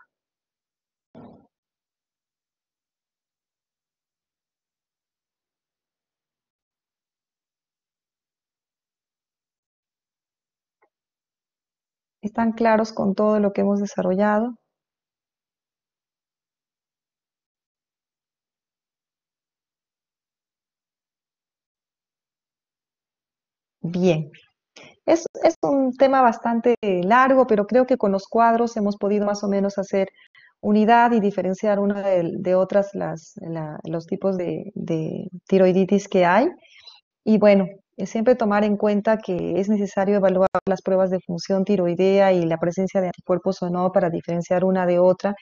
¿Están claros con todo lo que hemos desarrollado? Bien. Es un tema bastante largo, pero creo que con los cuadros hemos podido más o menos hacer unidad y diferenciar una de otras los tipos de tiroiditis que hay. Y bueno, siempre tomar en cuenta que es necesario evaluar las pruebas de función tiroidea y la presencia de anticuerpos o no para diferenciar una de otra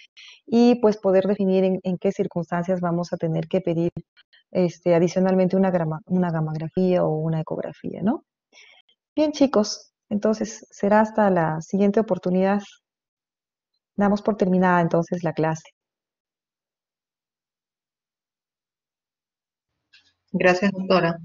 y pues poder definir en qué circunstancias vamos a tener que pedir adicionalmente una gamografía o una ecografía, ¿no? Bien, chicos, entonces será hasta la siguiente oportunidad. Damos por terminada entonces la clase. Gracias, doctora.